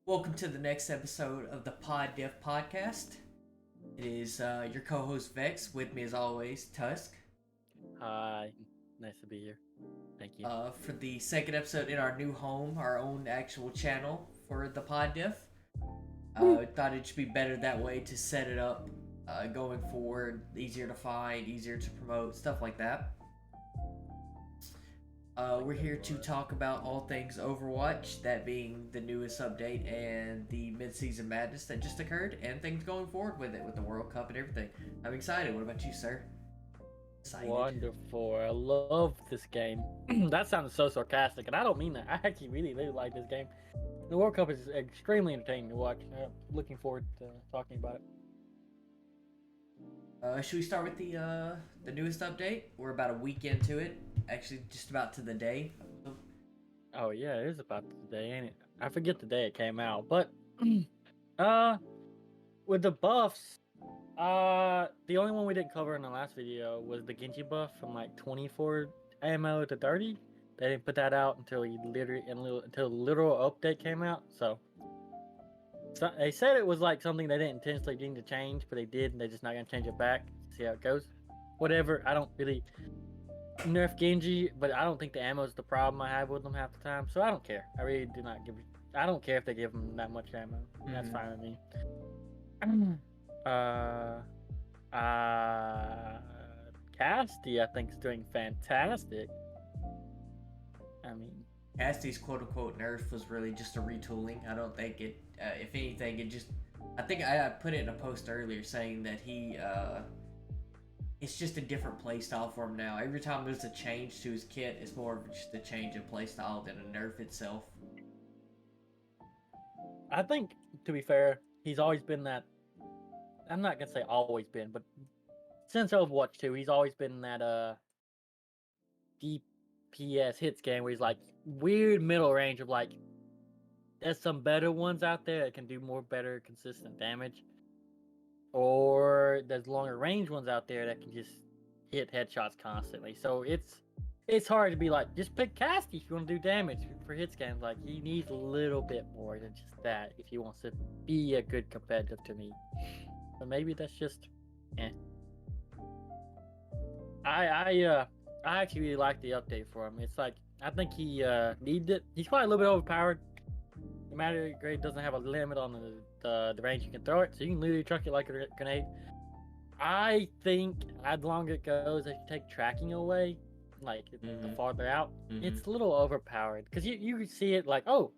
Welcome to the next episode of the Pod-Diff podcast. It is your co-host Vex. With me as always, Tusk. Hi, nice to be here. Thank you. For the second episode in our new home, our own actual channel for the Pod-Diff. Thought it should be better that way to set it up going forward. Easier to find, easier to promote, stuff like that. We're here to talk about all things Overwatch, that being the newest update and the Midseason Madness that just occurred, and things going forward with it, with the World Cup and everything. I'm excited. What about you, sir? Excited. Wonderful. I love this game. That sounds so sarcastic, and I don't mean that. I actually really like this game. The World Cup is extremely entertaining to watch. Looking forward to talking about it. Should we start with the newest update? We're about a week into it. Actually, just about to the day. Oh yeah, it is about the day, ain't it? I forget the day it came out, but with the buffs, the only one we didn't cover in the last video was the Genji buff from like 24 ammo to 30. They didn't put that out until until the literal update came out. So they said it was like something they didn't intentionally need to change, but they did, and they're just not gonna change it back. See how it goes. Whatever. I don't really nerf Genji, but I don't think the ammo is the problem I have with them half the time. So I don't care. I really do not give. I don't care if they give them that much ammo. That's fine with me. Casty, I think, is doing fantastic. I mean, Casty's quote-unquote nerf was really just a retooling. I don't think it, if anything, it just... I think I put it in a post earlier saying that he, it's just a different playstyle for him now. Every time there's a change to his kit, it's more of just a change in playstyle than a nerf itself. I think, to be fair, he's always been that... I'm not going to say always been, but since Overwatch 2, he's always been that DPS hits game where he's like weird middle range of like, there's some better ones out there that can do more better consistent damage, or there's longer range ones out there that can just hit headshots constantly. So it's hard to be like, just pick Casty if you want to do damage for hits games. Like, he needs a little bit more than just that if he wants to be a good competitive to me. But maybe that's just I actually really like the update for him. It's like, I think he needed it. He's probably a little bit overpowered. The matter grade doesn't have a limit on the range you can throw it, so you can literally chuck it like a grenade. I think as long as it goes, if you take tracking away, like the farther out, it's a little overpowered. Because you see it like, oh,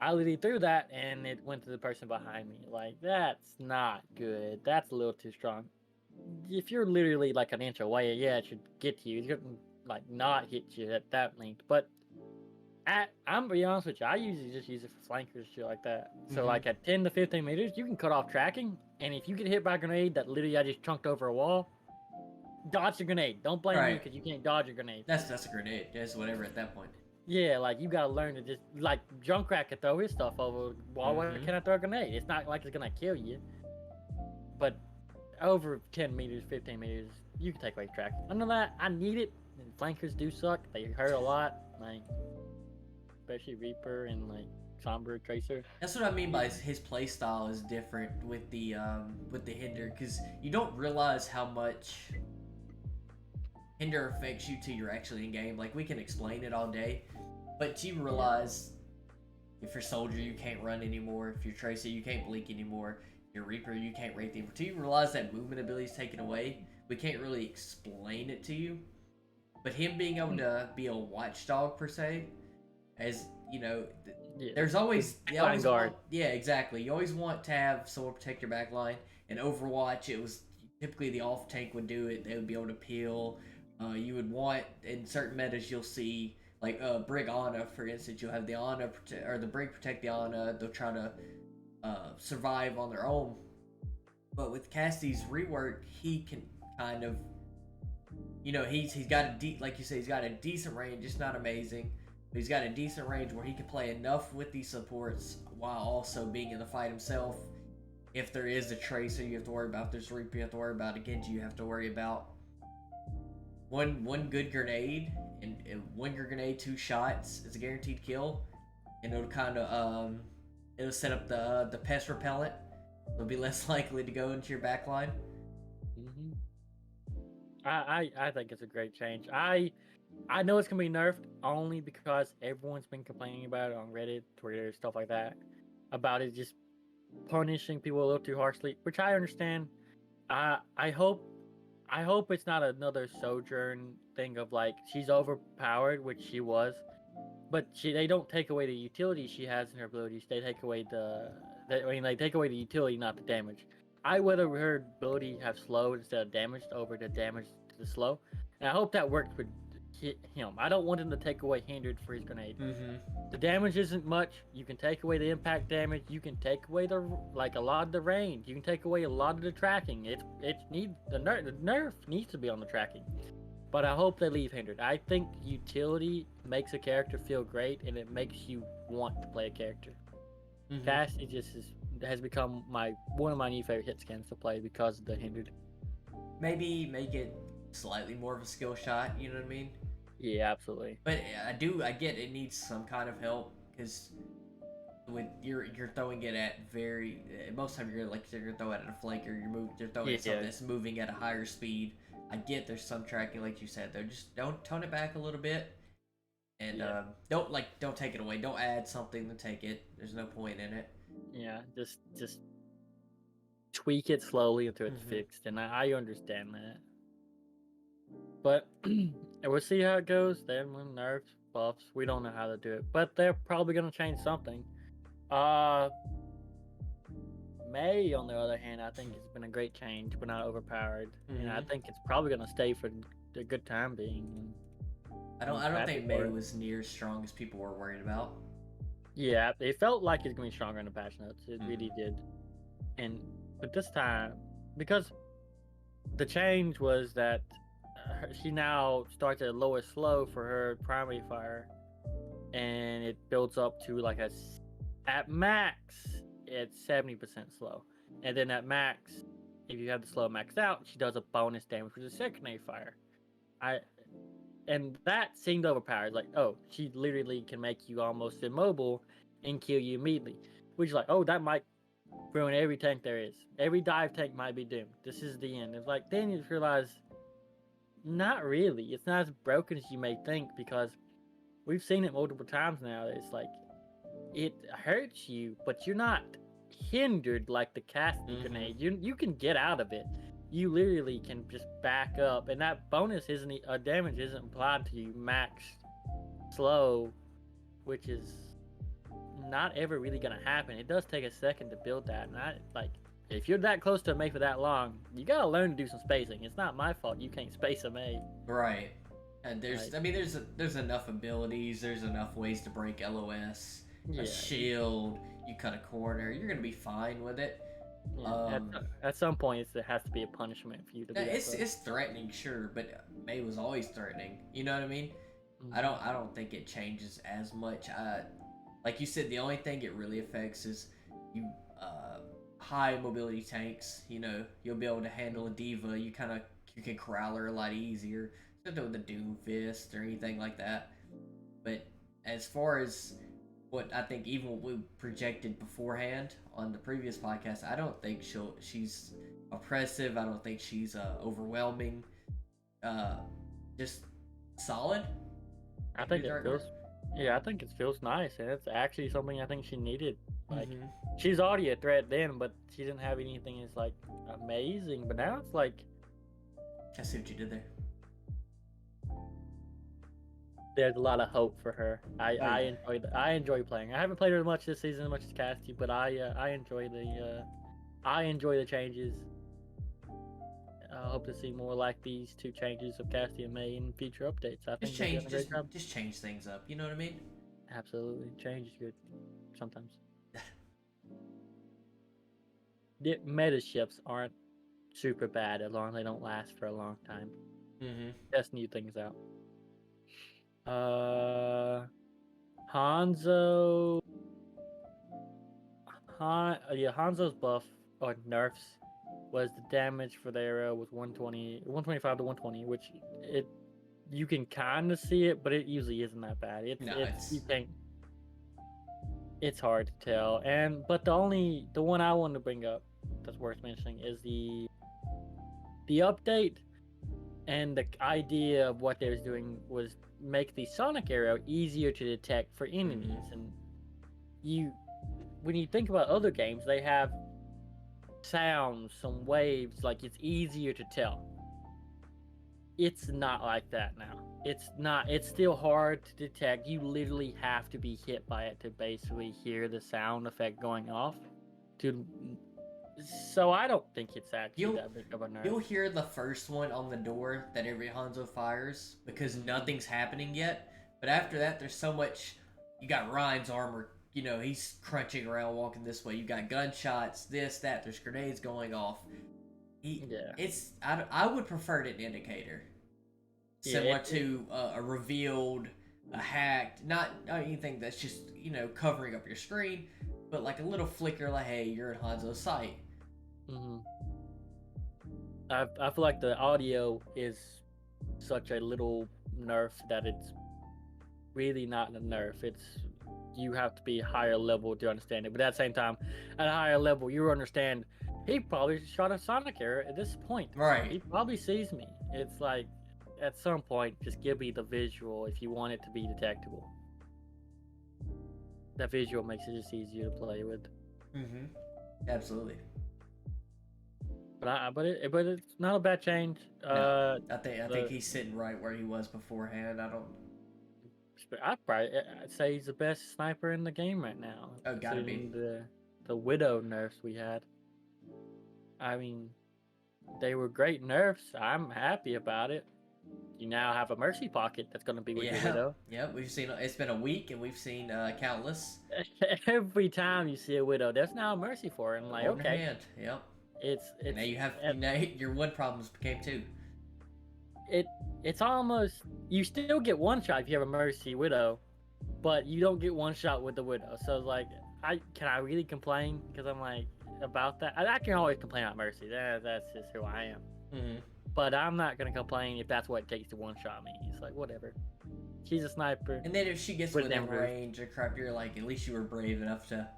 I literally threw that and it went to the person behind me. Like, that's not good. That's a little too strong. If you're literally like an inch away, yeah, it should get to you. It shouldn't like not hit you at that length. But I'm gonna be honest with you, I usually just use it for flankers, shit like that. So like at 10 to 15 meters, you can cut off tracking, and if you get hit by a grenade that literally I just chunked over a wall, dodge the grenade. Don't blame me because you can't dodge a grenade. That's a grenade. Just whatever at that point. Yeah, like you gotta learn to just like Junkrat can throw his stuff over wall. Why can I throw a grenade? It's not like it's gonna kill you, but over 10 meters, 15 meters, you can take away tracking. Under that, I need it. And flankers do suck. They hurt a lot. Like, especially Reaper and like Somber Tracer. That's what I mean by his play style is different with the Hinder, because you don't realize how much Hinder affects you till you're actually in game. Like, we can explain it all day, but you realize if you're Soldier, you can't run anymore. If you're Tracer, you can't blink anymore. If you're Reaper, you can't rate them. Until you realize that movement ability is taken away, we can't really explain it to you. But him being able to be a watchdog per se, as you know, there's always guard. Yeah, exactly. You always want to have someone protect your back line. In Overwatch, it was typically the off tank would do it. They would be able to peel. You would want, in certain metas, you'll see like Brig Ana, for instance. You'll have the Ana or the Brig protect the Ana. They'll try to survive on their own. But with Casty's rework, he can kind of, you know, he's got like you say, he's got a decent range. It's not amazing, but he's got a decent range where he can play enough with these supports while also being in the fight himself. If there is a Tracer you have to worry about, if there's a Reaper you have to worry about, a Genji you have to worry about. One good grenade, and one good grenade, 2 shots is a guaranteed kill, and it'll kind of It'll set up the pest repellent. It'll be less likely to go into your back line. Hmm. I think it's a great change. I know it's gonna be nerfed only because everyone's been complaining about it on Reddit, Twitter, stuff like that, about it just punishing people a little too harshly, which I understand. I hope it's not another Sojourn thing of like she's overpowered, which she was, but they don't take away the utility she has in her abilities. They take away they take away the utility, not the damage. I would have her ability have slowed instead of damaged over the damage to the slow, and I hope that worked with him. I don't want him to take away hindered for his grenade. Mm-hmm. The damage isn't much. You can take away the impact damage. You can take away the a lot of the range. You can take away a lot of the tracking. It needs the nerf needs to be on the tracking. But I hope they leave hindered. I think utility makes a character feel great, and it makes you want to play a character. Mm-hmm. Cassie has become one of my new favorite hit scans to play because of the hindered. Maybe make it slightly more of a skill shot. You know what I mean? Yeah, absolutely. But I get it needs some kind of help because with you're throwing it at very most time you're gonna throw it at a flanker. You're throwing at something that's moving at a higher speed. I get there's some tracking like you said though. Just don't tone it back a little bit, and don't take it away. Don't add something to take it. There's no point in it. Yeah, just tweak it slowly until it's fixed, and I understand that. But we'll see how it goes. Then when nerfs, buffs, we don't know how to do it, but they're probably gonna change something. May, on the other hand, I think it's been a great change. We're not overpowered, and I think it's probably gonna stay for the good time being. I don't think May was near as strong as people were worried about. Yeah, it felt like it's gonna be stronger in the patch notes. It really did, but this time, because the change was that she now starts at a lower slow for her primary fire, and it builds up to like at max it's 70% slow, and then at max, if you have the slow maxed out, she does a bonus damage with the secondary fire. And that seemed overpowered. Like, oh, she literally can make you almost immobile and kill you immediately, which is like, oh, that might ruin every tank there is. Every dive tank might be doomed. This is the end. It's like then you realize, not really. It's not as broken as you may think, because we've seen it multiple times now. It's like it hurts you, but you're not hindered like the casting grenade. You can get out of it. You literally can just back up, and that bonus damage isn't applied to you max slow, which is not ever really gonna happen. It does take a second to build that, and if you're that close to a May for that long, you gotta learn to do some spacing. It's not my fault you can't space a May. Right. And there's enough abilities, there's enough ways to break LOS, a shield, you cut a corner, you're gonna be fine with it. Yeah, at some point, it has to be a punishment for you to be. It's threatening, sure, but May was always threatening. You know what I mean? I don't think it changes as much. Like you said, the only thing it really affects is you high mobility tanks. You know, you'll be able to handle a diva. You can corral her a lot easier. Instead of the Doom Fist or anything like that. But as far as what I think, even what we projected beforehand on the previous podcast, I don't think she's oppressive. I don't think she's overwhelming. Just solid. I think it feels. Yeah, I think it feels nice, and it's actually something I think she needed. Like, she's already a threat then, but she didn't have anything that's like amazing. But now it's like, I see what you did there. There's a lot of hope for her. I enjoy playing. I haven't played her much this season, as much as Casty, but I enjoy the changes. I hope to see more like these two changes of Casty and May in future updates. I think just change things up. You know what I mean? Absolutely, change is good sometimes. The meta shifts aren't super bad as long as they don't last for a long time. Test new things out. Hanzo's buff or nerfs was the damage for the arrow was 125 to 120, which you can kind of see it, but it usually isn't that bad. it's hard to tell. But the one I want to bring up that's worth mentioning is the update, and the idea of what they was doing was make the sonic arrow easier to detect for enemies. And you when you think about other games, they have sounds, some waves, like it's easier to tell. It's not like that now. It's not. It's still hard to detect. You literally have to be hit by it to basically hear the sound effect going off. To So I don't think it's actually that big of a nerf. You'll hear the first one on the door that every Hanzo fires because nothing's happening yet. But after that, there's so much. You got Ryan's armor. You know, he's crunching around, walking this way. You got gunshots, this, that. There's grenades going off. I would prefer an indicator. Similar to a revealed, a hacked, not anything that's just, covering up your screen, but like a little flicker like, hey, you're in Hanzo's sight. Mm-hmm. I feel like the audio is such a little nerf that it's really not a nerf. You have to be higher level to understand it. But at the same time, at a higher level, you understand he probably shot a sonic arrow at this point. Right. He probably sees me. It's like, at some point, just give me the visual if you want it to be detectable. That visual makes it just easier to play with. Mm-hmm. Absolutely. But it's not a bad change. No, I think he's sitting right where he was beforehand. I'd say he's the best sniper in the game right now. Oh, gotta be. The Widow nerfs we had. I mean, they were great nerfs. I'm happy about it. You now have a mercy pocket that's going to be with your Widow. Yeah, we've seen. It's been a week, and we've seen countless. Every time you see a Widow, there's now a mercy for it. I'm like, okay. Hand. Yep. It's now you have your one problems became two. It's almost, you still get one shot if you have a mercy Widow, but you don't get one shot with the Widow. So it's like, can I really complain? Because I'm like, about that. I can always complain about mercy. That's just who I am. Mm-hmm. But I'm not gonna complain if that's what it takes to one shot me. It's like, whatever. She's a sniper. And then if she gets within range or crap, you're like, at least you were brave enough to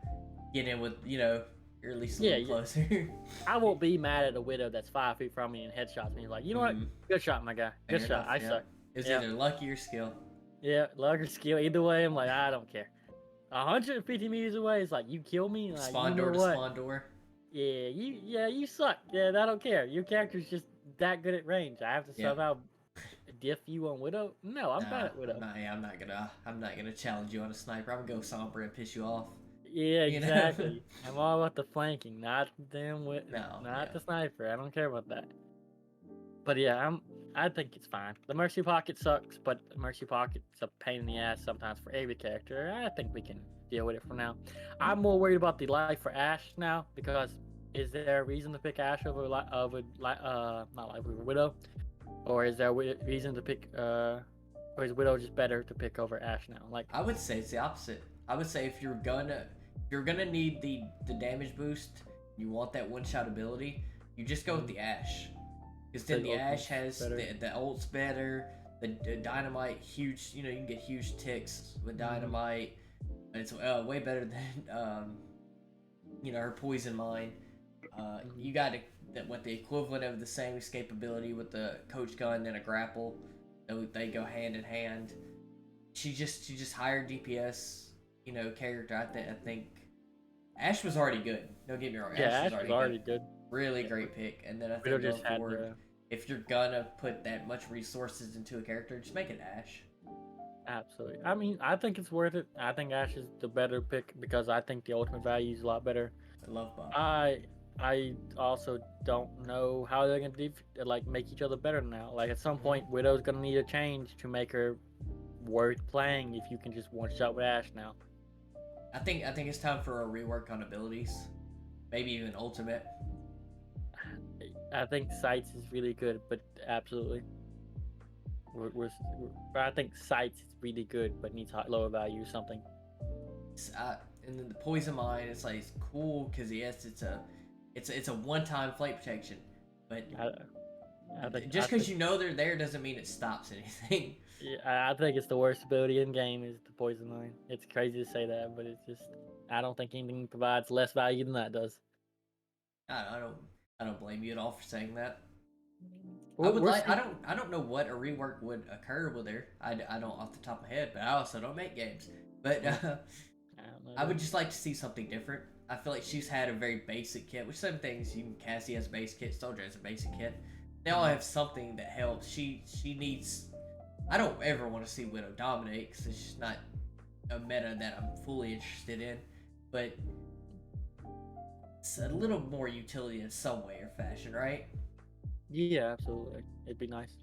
get in with, you're at least a little closer. I won't be mad at a Widow that's 5 feet from me and headshots me. Like, you know what? Good shot, my guy. Good shot. Enough, I suck. It's either lucky or skill. Yeah, luck or skill. Either way, I'm like, I don't care. 150 meters away, it's like, you kill me. Like, spawn door to spawn door. Yeah, you suck. Yeah, I don't care. Your character's just that good at range. I have to somehow diff you on Widow. No, I'm bad at Widow. I'm not gonna challenge you on a sniper. I'm gonna go somber and piss you off. Yeah, exactly. I'm all about the flanking, not the damn the sniper. I don't care about that. But yeah, I think it's fine. The mercy pocket sucks, but the mercy pocket's a pain in the ass sometimes for every character. I think we can deal with it for now. I'm more worried about the life for Ashe now, because is there a reason to pick Ashe over Widow, or is there a reason to pick or is Widow just better to pick over Ashe now? Like, I would say it's the opposite. I would say if you're gonna need the damage boost, you want that one shot ability, you just go with the Ashe. Because then the Ashe has the ult's better, the dynamite huge. You can get huge ticks with dynamite. It's way better than her poison mine. You got the equivalent of the same escapability with the coach gun and a grapple. They go hand in hand. She just higher DPS, character. I think Ashe was already good. Don't get me wrong. Yeah, Ashe was already good. Really great pick. And then I think going forward, if you're gonna put that much resources into a character, just make it Ashe. Absolutely. I mean, I think it's worth it. I think Ashe is the better pick because I think the ultimate value is a lot better. I love Bob. I also don't know how they're gonna make each other better now. Like, at some point, Widow's gonna need a change to make her worth playing. If you can just one shot with Ashe now, I think it's time for a rework on abilities, maybe even ultimate. I think Sights is really good, but absolutely, I think Sights is really good, but needs lower value or something. And then the poison mine, it's like, it's cool because yes, it's a one-time flight protection, but just because they're there doesn't mean it stops anything. Yeah, I think it's the worst ability in game is the poison mine. It's crazy to say that, but it's just I don't think anything provides less value than that does. I don't blame you at all for saying that. I would We're like. seeing, I don't know what a rework would occur with her. I don't off the top of my head, but I also don't make games. But I don't know. I would just like to see something different. I feel like she's had a very basic kit, which some things you can Cassie has a base kit, Soldier has a basic kit. They all have something that helps. She needs. I don't ever want to see Widow dominate because it's just not a meta that I'm fully interested in. But it's a little more utility in some way or fashion, right? Yeah, absolutely. It'd be nice.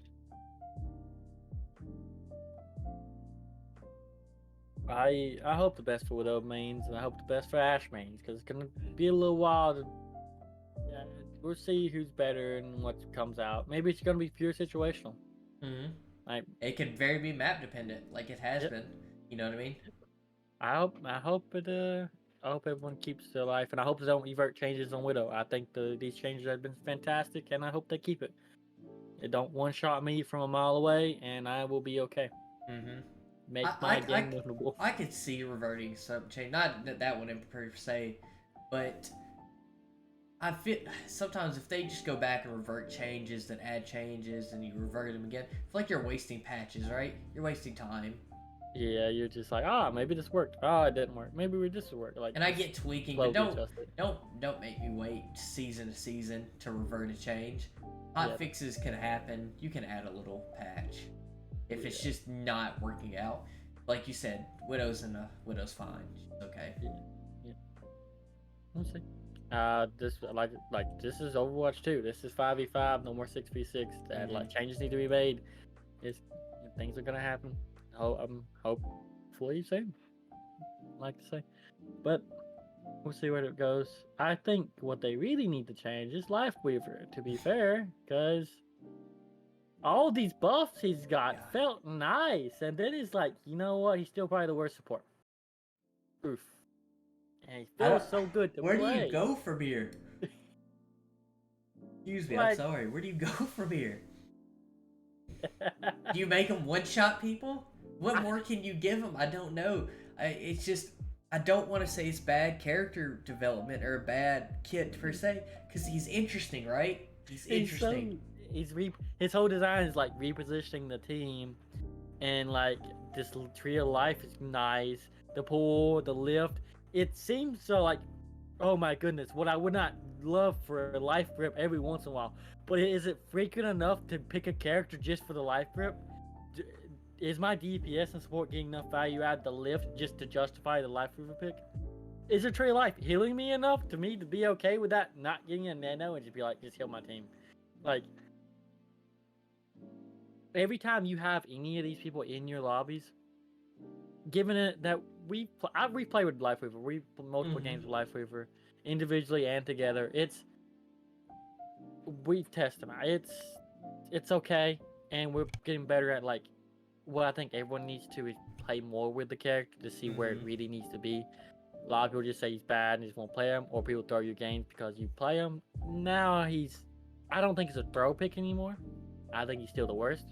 I hope the best for Widow mains, and I hope the best for Ash mains, because it's gonna be a little while. Yeah, we'll see who's better and what comes out. Maybe it's gonna be pure situational. Mm-hmm. Like, It could very be map dependent, like it has yep. been. You know what I mean? I hope everyone keeps their life, and I hope they don't revert changes on Widow. I think these changes have been fantastic, and I hope they keep it. It don't one shot me from a mile away, and I will be okay. Mm-hmm. Make I, my I, game winnable. I could see reverting some change, not that one in per se, but I feel sometimes if they just go back and revert changes, then add changes, and you revert them again, I feel like you're wasting patches, right? You're wasting time. Yeah, you're just like, maybe this worked. It didn't work. Maybe this will work. Like, And I get tweaking, but slowly adjust it. don't make me wait season to season to revert a change. Hot Yep. fixes can happen. You can add a little patch if it's just not working out. Like you said, Widow's fine. She's okay. Yeah. We'll see. This this is Overwatch 2. This is 5v5, no more 6v6. That Mhm. changes need to be made. It's things are gonna happen. Hopefully soon. I like to say, but we'll see where it goes. I think what they really need to change is Lifeweaver. To be fair, because all these buffs he's got Yeah. felt nice, and then it's like, you know what? He's still probably the worst support. Oof. And he feels so good to Where play. do you go from here? Excuse me, I'm sorry. Where do you go from here? Do you make them one-shot people? What more can you give them? I don't know. It's just I don't want to say it's bad character development or a bad kit per se, because he's interesting, right? He's interesting. His whole design is like repositioning the team, and like this tree of life is nice. The pull, the lift. It seems so like, oh my goodness, what I would not love for a life grip every once in a while. But is it freaking enough to pick a character just for the life grip? Is my DPS and support getting enough value out of the lift just to justify the life grip pick? Is a tree of life healing me enough to me to be okay with that not getting a nano and just be like, just heal my team? Like, every time you have any of these people in your lobbies, given it that we play with Lifeweaver, we multiple games with Lifeweaver, individually and together. We've tested them out. It's okay, and we're getting better at like what I think everyone needs to is play more with the character to see where it really needs to be. A lot of people just say he's bad and just won't play him, or people throw your games because you play him. Now I don't think he's a throw pick anymore. I think he's still the worst.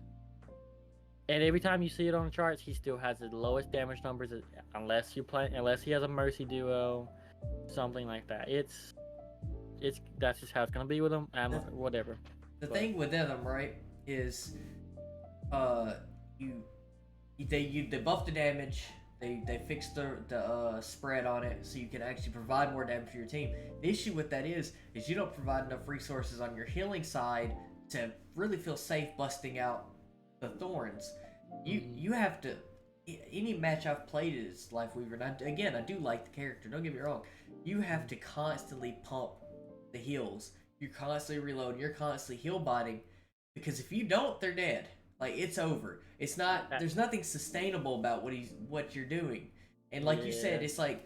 And every time you see it on the charts, he still has the lowest damage numbers unless he has a Mercy duo, something like that. That's just how it's gonna be with him. Whatever. The thing with them, right, is they buff the damage. They fix the spread on it so you can actually provide more damage for your team. The issue with that is you don't provide enough resources on your healing side to really feel safe busting out the thorns. You have to. Any match I've played is Lifeweaver, and again I do like the character. Don't get me wrong. You have to constantly pump the heals. You're constantly reloading. You're constantly heal botting, because if you don't, they're dead. Like, it's over. It's not. There's nothing sustainable about what you're doing. And like you said, it's like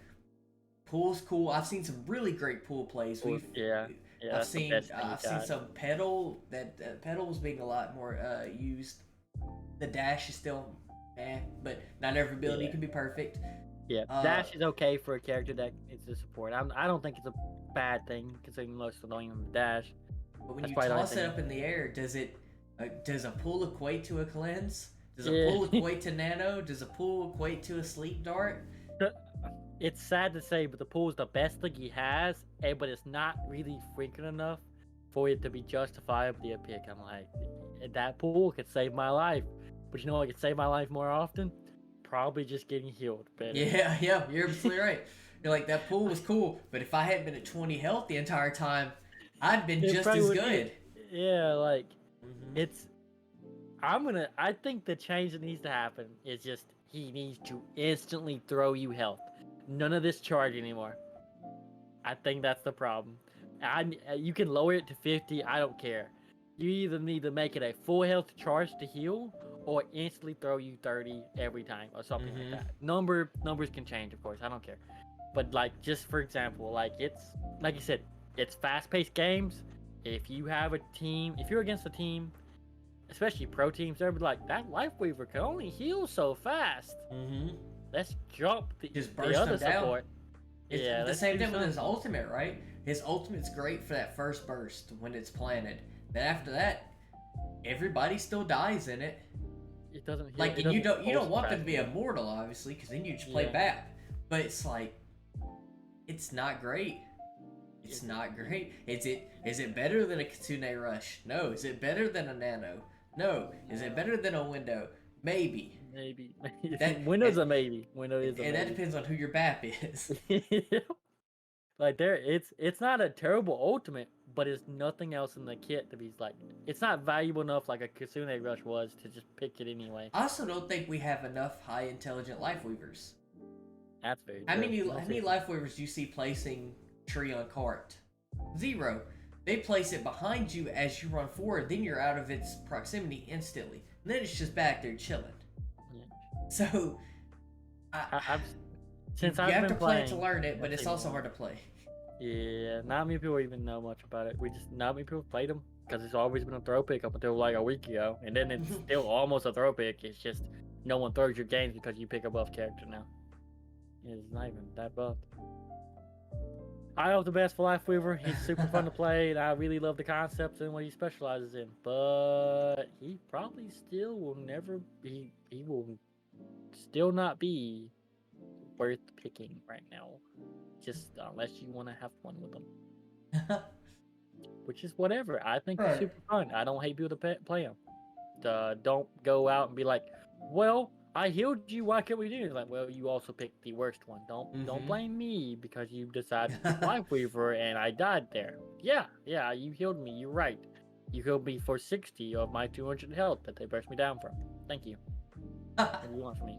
pool's cool. I've seen some really great pool plays. I've seen some pedal pedals being a lot more used. The dash is still but not every ability can be perfect. Yeah, dash is okay for a character that is a support. I don't think it's a bad thing considering most of them don't even have dash. But when you toss it up in the air, does a pool equate to a cleanse? Does a pool equate to nano? Does a pool equate to a sleep dart? it's sad to say, but the pool is the best thing he has, but it's not really freaking enough for it to be justifiably a pick. I'm like, that pool could save my life, but you know what could save my life more often? Probably just getting healed better. Yeah, yeah, you're absolutely right. You're like, that pool was cool, but if I hadn't been at 20 health the entire time, I'd been It just probably as would good. be, yeah, like Hmm. it's. I think the change that needs to happen is just he needs to instantly throw you health. None of this charge anymore. I think that's the problem. You can lower it to 50. I don't care. You either need to make it a full health charge to heal, or instantly throw you 30 every time, or something like Hmm. that. Numbers can change, of course. I don't care. But like, just for example, like it's like you said, it's fast-paced games. If you have a team, if you're against a team, especially pro teams, they'll be like, that Life Weaver can only heal so fast. Hmm. Let's jump Just the burst other them down. support. It's Yeah, the let's same do thing with his something. ultimate, right? His ultimate's great for that first burst when it's planted. Then after that, everybody still dies in it. It doesn't heal. Like, It and you doesn't don't want them fast to be enough. immortal, obviously, because then you just play Yeah. BAP. But it's like, it's not great. It's Yeah. not great. Is it better than a Kitsune Rush? No. Is it better than a Nano? No. Is it better than a Window? Maybe. Maybe. That Windows and, a maybe. Window is a and that maybe. depends on who your BAP is. Like it's not a terrible ultimate, but it's nothing else in the kit to be like. It's not valuable enough like a Kitsune Rush was to just pick it anyway. I also don't think we have enough high intelligent life weavers. That's very How true. many You how don't many see- life weavers do you see placing tree on cart? Zero. They place it behind you as you run forward, then you're out of its proximity instantly. And then it's just back there chilling. Yeah. So I've you since I've have been to play playing. it to learn it, but I've it's seen also more. hard to play. Yeah, not many people even know much about it. Not many people played them because it's always been a throw pick up until like a week ago, and then it's still almost a throw pick. It's just no one throws your games because you pick a buff character now. It's not even that buff. I hope the best for Life Weaver. He's super fun to play, and I really love the concepts and what he specializes in. But he probably still will never be. He will still not be worth picking right now. Just unless you want to have fun with him. Which is whatever. I think he's Right. super fun. I don't hate people to play him. Don't go out and be like, "Well, I healed you. Why can't we do it?" Like, well, you also picked the worst one. Don't Mhm. blame me because you decided to pick Life Weaver and I died there. Yeah, you healed me. You're right. You healed me for 60 of my 200 health that they burst me down from. Thank you. What do you want from me?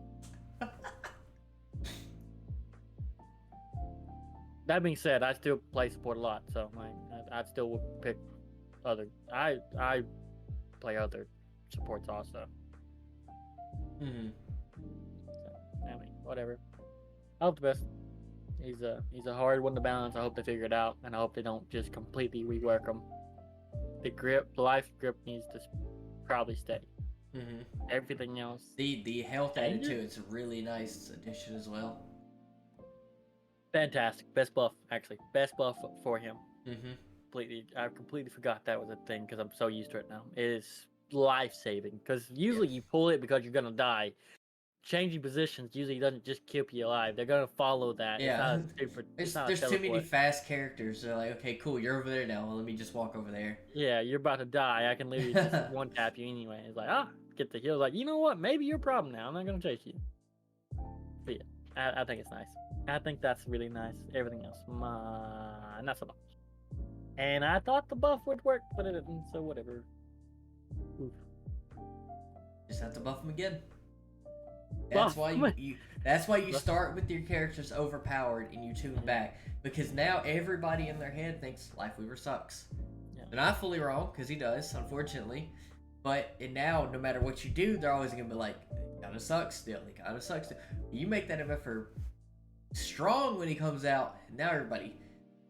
That being said, I still play support a lot, so I still would pick other. I play other supports also. Mhm. So, I mean, whatever. I hope the best. He's a hard one to balance. I hope they figure it out, and I hope they don't just completely rework him. The life grip needs to probably stay. Mhm. Everything else. The health added Changes? to it's a really nice addition as well. Fantastic. Best buff, actually. Best buff for him. Mhm. I completely forgot that was a thing because I'm so used to it now. It is life saving because usually you pull it because you're gonna die. Changing positions usually doesn't just keep you alive. They're gonna follow that. It's not Yeah. a super. It's not a There's too many teleport. fast characters. They're like, okay, cool, you're over there now. Well, let me just walk over there. Yeah, you're about to die. I can literally just one tap you anyway. It's like get the heal. Like you know what? Maybe your problem now. I'm not gonna chase you. But yeah, I think it's nice. I think that's really nice. Everything else, not so much. And I thought the buff would work, but it didn't. So whatever. Oof. Just have to buff them again. Buff That's why 'em. that's why you start with your characters overpowered and you tune back, because now everybody in their head thinks Lifeweaver sucks. Yeah. They're not fully wrong, because he does, unfortunately. But and now, no matter what you do, they're always gonna be like, "He kinda sucks still. He kinda sucks still." You make that MFR strong when he comes out, and now everybody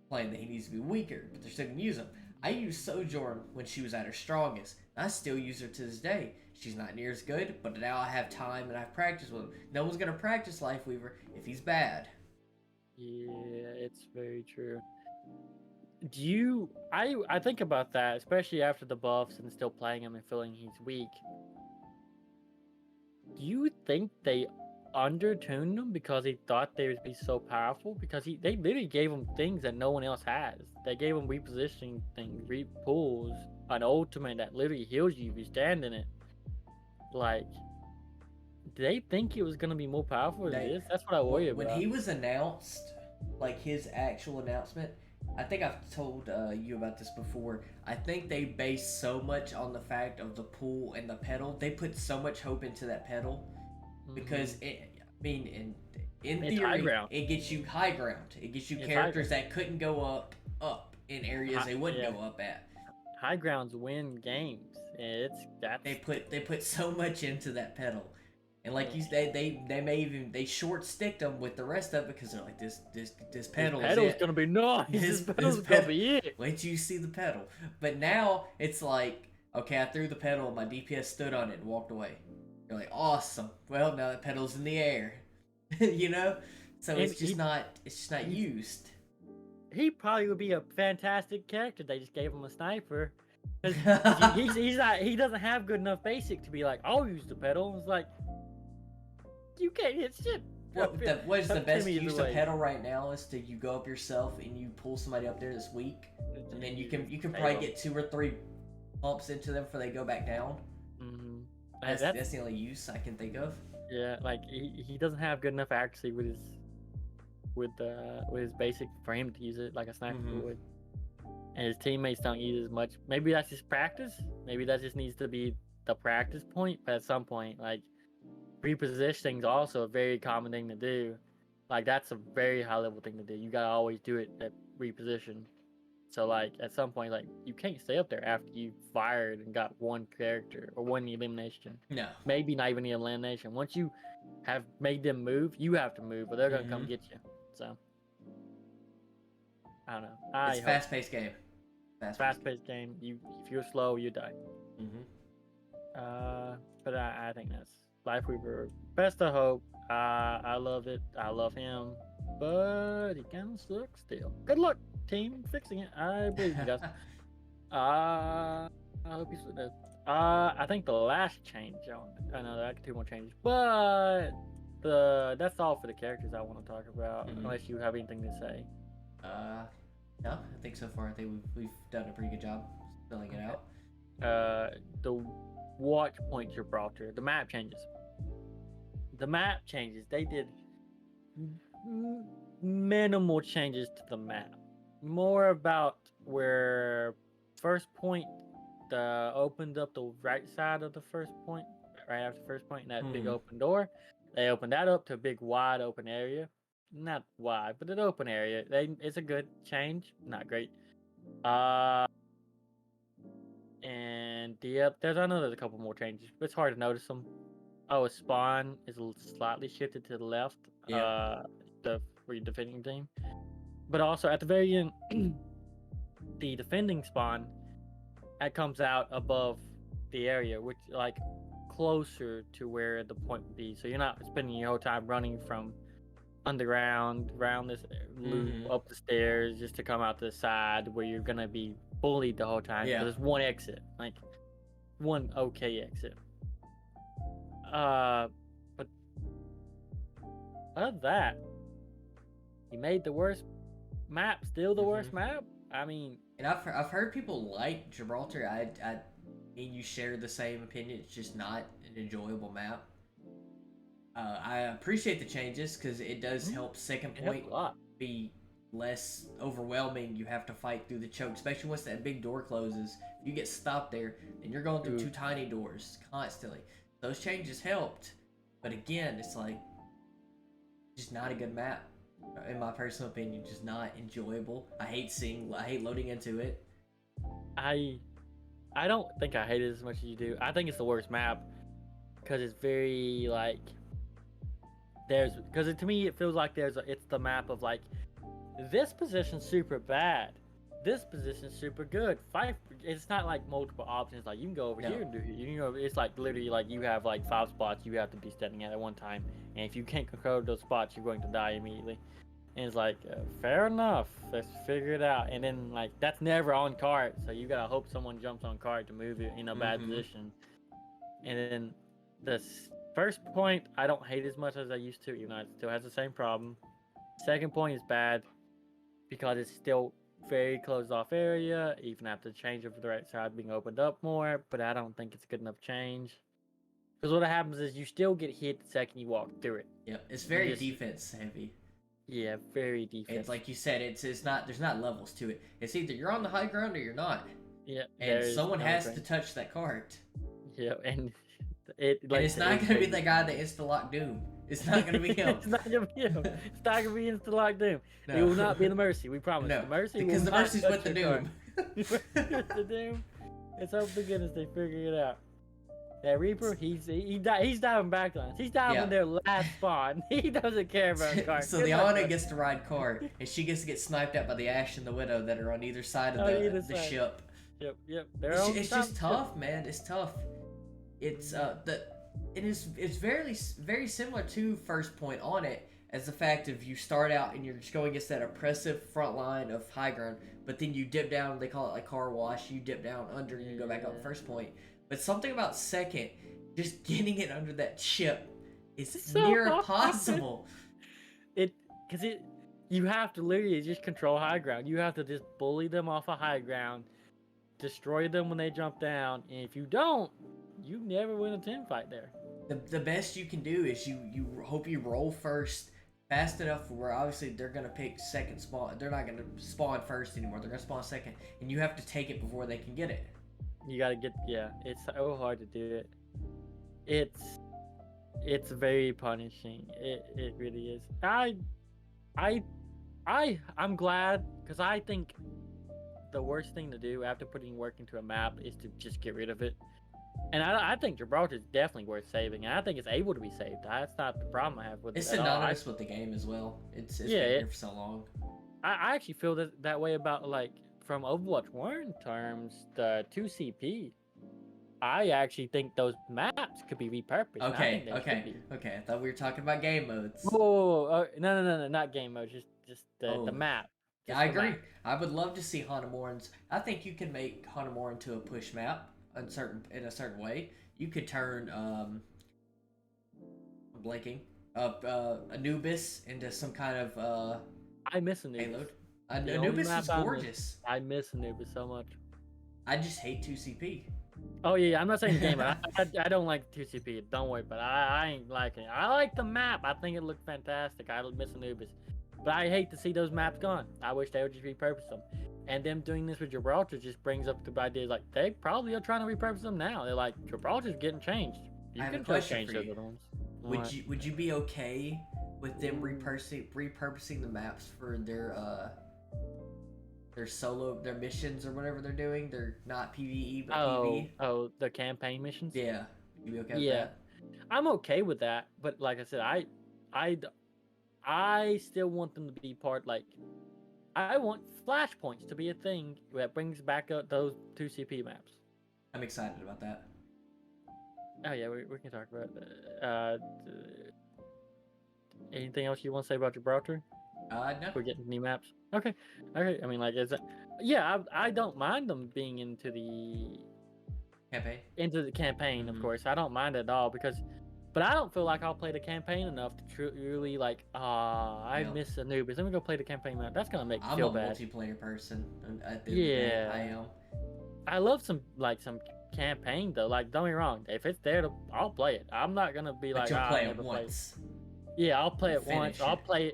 playing that he needs to be weaker, but they're still gonna use him. I used Sojourn when she was at her strongest. I still use her to this day. She's not near as good, but now I have time and I've practiced with him. No one's gonna practice Lifeweaver if he's bad. Yeah, it's very true. Do you? I think about that, especially after the buffs and still playing him and feeling he's weak. Do you think they undertuned them because he thought they would be so powerful. Because they literally gave him things that no one else has. They gave him repositioning things, repulls, an ultimate that literally heals you if you stand in it. Like, did they think it was gonna be more powerful than this? That's what I worry about. When he was announced, like his actual announcement, I think I've told you about this before. I think they based so much on the fact of the pull and the pedal. They put so much hope into that pedal because in theory, it gets you high ground. It gets you characters that couldn't go up in areas they wouldn't go up at. High grounds win games. They put so much into that pedal. And like you said, they short sticked them with the rest of it because they're like this pedal is pedal's gonna be nice. This pedal's gonna be it. Wait till you see the pedal. But now it's like, okay, I threw the pedal, my DPS stood on it and walked away. You're like, awesome. Well, now that pedal's in the air, you know. So it's just not used. He probably would be a fantastic character. They just gave him a sniper. He doesn't have good enough basic to be like, I'll use the pedal. It's like, you can't hit shit. What is the best use of pedal right now is to you go up yourself and you pull somebody up there that's weak, and then you can probably get 2 or 3 bumps into them before they go back down. That's the only use I can think of. Yeah, like he doesn't have good enough accuracy with his basic for him to use it like a sniper would, and his teammates don't use it as much. Maybe that's just practice. Maybe that just needs to be the practice point. But at some point, like, repositioning is also a very common thing to do. Like, that's a very high level thing to do. You gotta always do it at reposition. So like at some point, like, you can't stay up there after you fired and got one character or one elimination. No. Maybe not even the elimination. Once you have made them move, you have to move, or they're gonna come get you. So I don't know. It's a fast-paced game. Fast-paced game. If you're slow, you die. But I think that's Life Weaver. Best of hope. I love it. I love him, but he kind of sucks still. Good luck, team, fixing it. I believe you guys. I hope he's with it. I think the last change. I know there are 2 more changes, but that's all for the characters I want to talk about. Unless you have anything to say. No, I think so far we've done a pretty good job filling it out. The watch point Gibraltar. The map changes. They did minimal changes to the map. More about where first point opened up the right side of the first point, right after first point, that big open door. They opened that up to a big wide open area. Not wide, but an open area. It's a good change. Not great. And I know there's a couple more changes, but it's hard to notice them. A spawn is slightly shifted to the left. For your defending team. But also at the very end, the defending spawn that comes out above the area, which like closer to where the point would be. So you're not spending your whole time running from underground around this loop up the stairs just to come out to the side where you're gonna be bullied the whole time. Yeah. There's one exit, like one okay exit. But other than that, he made the worst map still the worst map. I mean, and I've heard people like Gibraltar. I mean, you share the same opinion. It's just not an enjoyable map. I appreciate the changes because it does help second point be less overwhelming. You have to fight through the choke, especially once that big door closes. If you get stopped there, and you're going through 2 tiny doors constantly. Those changes helped, but again, it's like just not a good map. In my personal opinion, just not enjoyable. I hate loading into it. I don't think I hate it as much as you do. I think it's the worst map because it's very like to me it feels like it's the map of like, this position's super bad, this position's super good. It's not like multiple options. Like you can go over here and do it. You know, it's like literally like you have like 5 spots you have to be standing at one time, and if you can't control those spots, you're going to die immediately. And it's like, fair enough, let's figure it out. And then like that's never on cart, so you gotta hope someone jumps on cart to move it in a bad position. And then First point I don't hate as much as I used to, even though it still has the same problem. Second point is bad because it's still very closed off area, even after the change of the right side being opened up more, but I don't think it's a good enough change. Because what happens is you still get hit the second you walk through it. Yep, it's very defense heavy. Yeah, very defense. It's like you said, it's not, there's not levels to it. It's either you're on the high ground or you're not. Yeah, and someone has to touch that cart. Yeah, and it's not gonna be the guy that insta lock Doom. It's not gonna be him. It's not gonna be him. It's not gonna be insta lock Doom. No. It will not be the Mercy. We promise. No, the Mercy because the Mercy's with the Doom. The Doom. It's hope to goodness they figure it out. That Reaper, he's diving backlines. He's diving their last spawn. He doesn't care about cart. So the Ana gets to ride cart, and she gets to get sniped at by the Ash and the Widow that are on either side of the ship. Yep. It's just tough, man. It's tough. It's it's very similar to first point on it, as the fact of you start out and you're just going against that oppressive front line of high ground, but then you dip down. They call it like car wash. You dip down under and you go back up first point. But something about second, just getting it under that ship is so near impossible. You have to literally just control high ground. You have to just bully them off of high ground, destroy them when they jump down, and if you don't, you never win a team fight there. The best you can do is you hope you roll first fast enough where obviously they're gonna pick second spawn. They're not gonna spawn first anymore. They're gonna spawn second, and you have to take it before they can get it. You gotta get it's so hard to do it. It's very punishing. It really is. I'm glad, because I think the worst thing to do after putting work into a map is to just get rid of it. And I think Gibraltar is definitely worth saving, and I think it's able to be saved. That's not the problem I have with it. It's synonymous with the game as well. It's been here for so long. I actually feel that way about, like, from Overwatch 1 terms, the 2CP. I actually think those maps could be repurposed. Okay. I thought we were talking about game modes. No, not game modes. Just the map. Yeah, I agree. I would love to see Hanamorans. I think you can make Hanamor into a push map in a certain way. You could turn I'm blanking Anubis into some kind of I miss Anubis. payload. Anubis is gorgeous. I miss Anubis so much. I just hate 2CP. Oh yeah, I'm not saying the game, but I don't like 2CP. Don't worry, but I ain't liking it. I like the map. I think it looked fantastic. I miss Anubis, but I hate to see those maps gone. I wish they would just repurpose them. And them doing this with Gibraltar just brings up the idea, like, they probably are trying to repurpose them now. They're like, Gibraltar's getting changed. You can change those other ones. Would you be okay with them repurposing the maps for their missions or whatever they're doing? They're not PvE but PvE. Oh, the campaign missions? Yeah. You be okay with that? I'm okay with that, but like I said, I still want them to be part, like, I want flashpoints to be a thing that brings back up those 2CP maps. I'm excited about that. Oh yeah, we can talk about that. Anything else you want to say about Gibraltar? No. We're getting new maps. Okay. I mean, like, I don't mind them being into the campaign. Of course, I don't mind it at all but I don't feel like I'll play the campaign enough to truly, like, I miss Anubis. Let me go play the campaign map. That's gonna make me feel bad. I'm a multiplayer person. At the end of the day, I am. I love some campaign though. Like, don't get me wrong. If it's there, I'll play it. I'm not gonna be like, you'll play it once. Yeah, I'll play it once. I'll play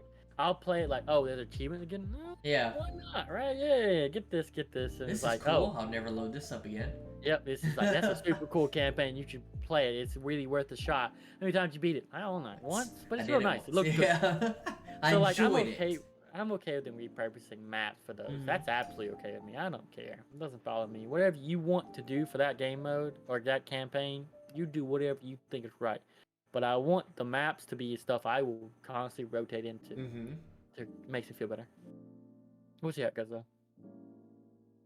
it like, oh, there's an achievement again. Yeah. Why not? Right? Yeah. Get this. And this is like, cool. I'll never load this up again. Yep. This is like, that's a super cool campaign. You should play it. It's really worth a shot. How many times you beat it? I don't know. Once, but it's real nice. It looks good. I enjoyed it. I'm okay with them repurposing maps for those. That's absolutely okay with me. I don't care. It doesn't bother me. Whatever you want to do for that game mode or that campaign, you do whatever you think is right. But I want the maps to be stuff I will constantly rotate into. To makes me feel better. We'll see how it goes though.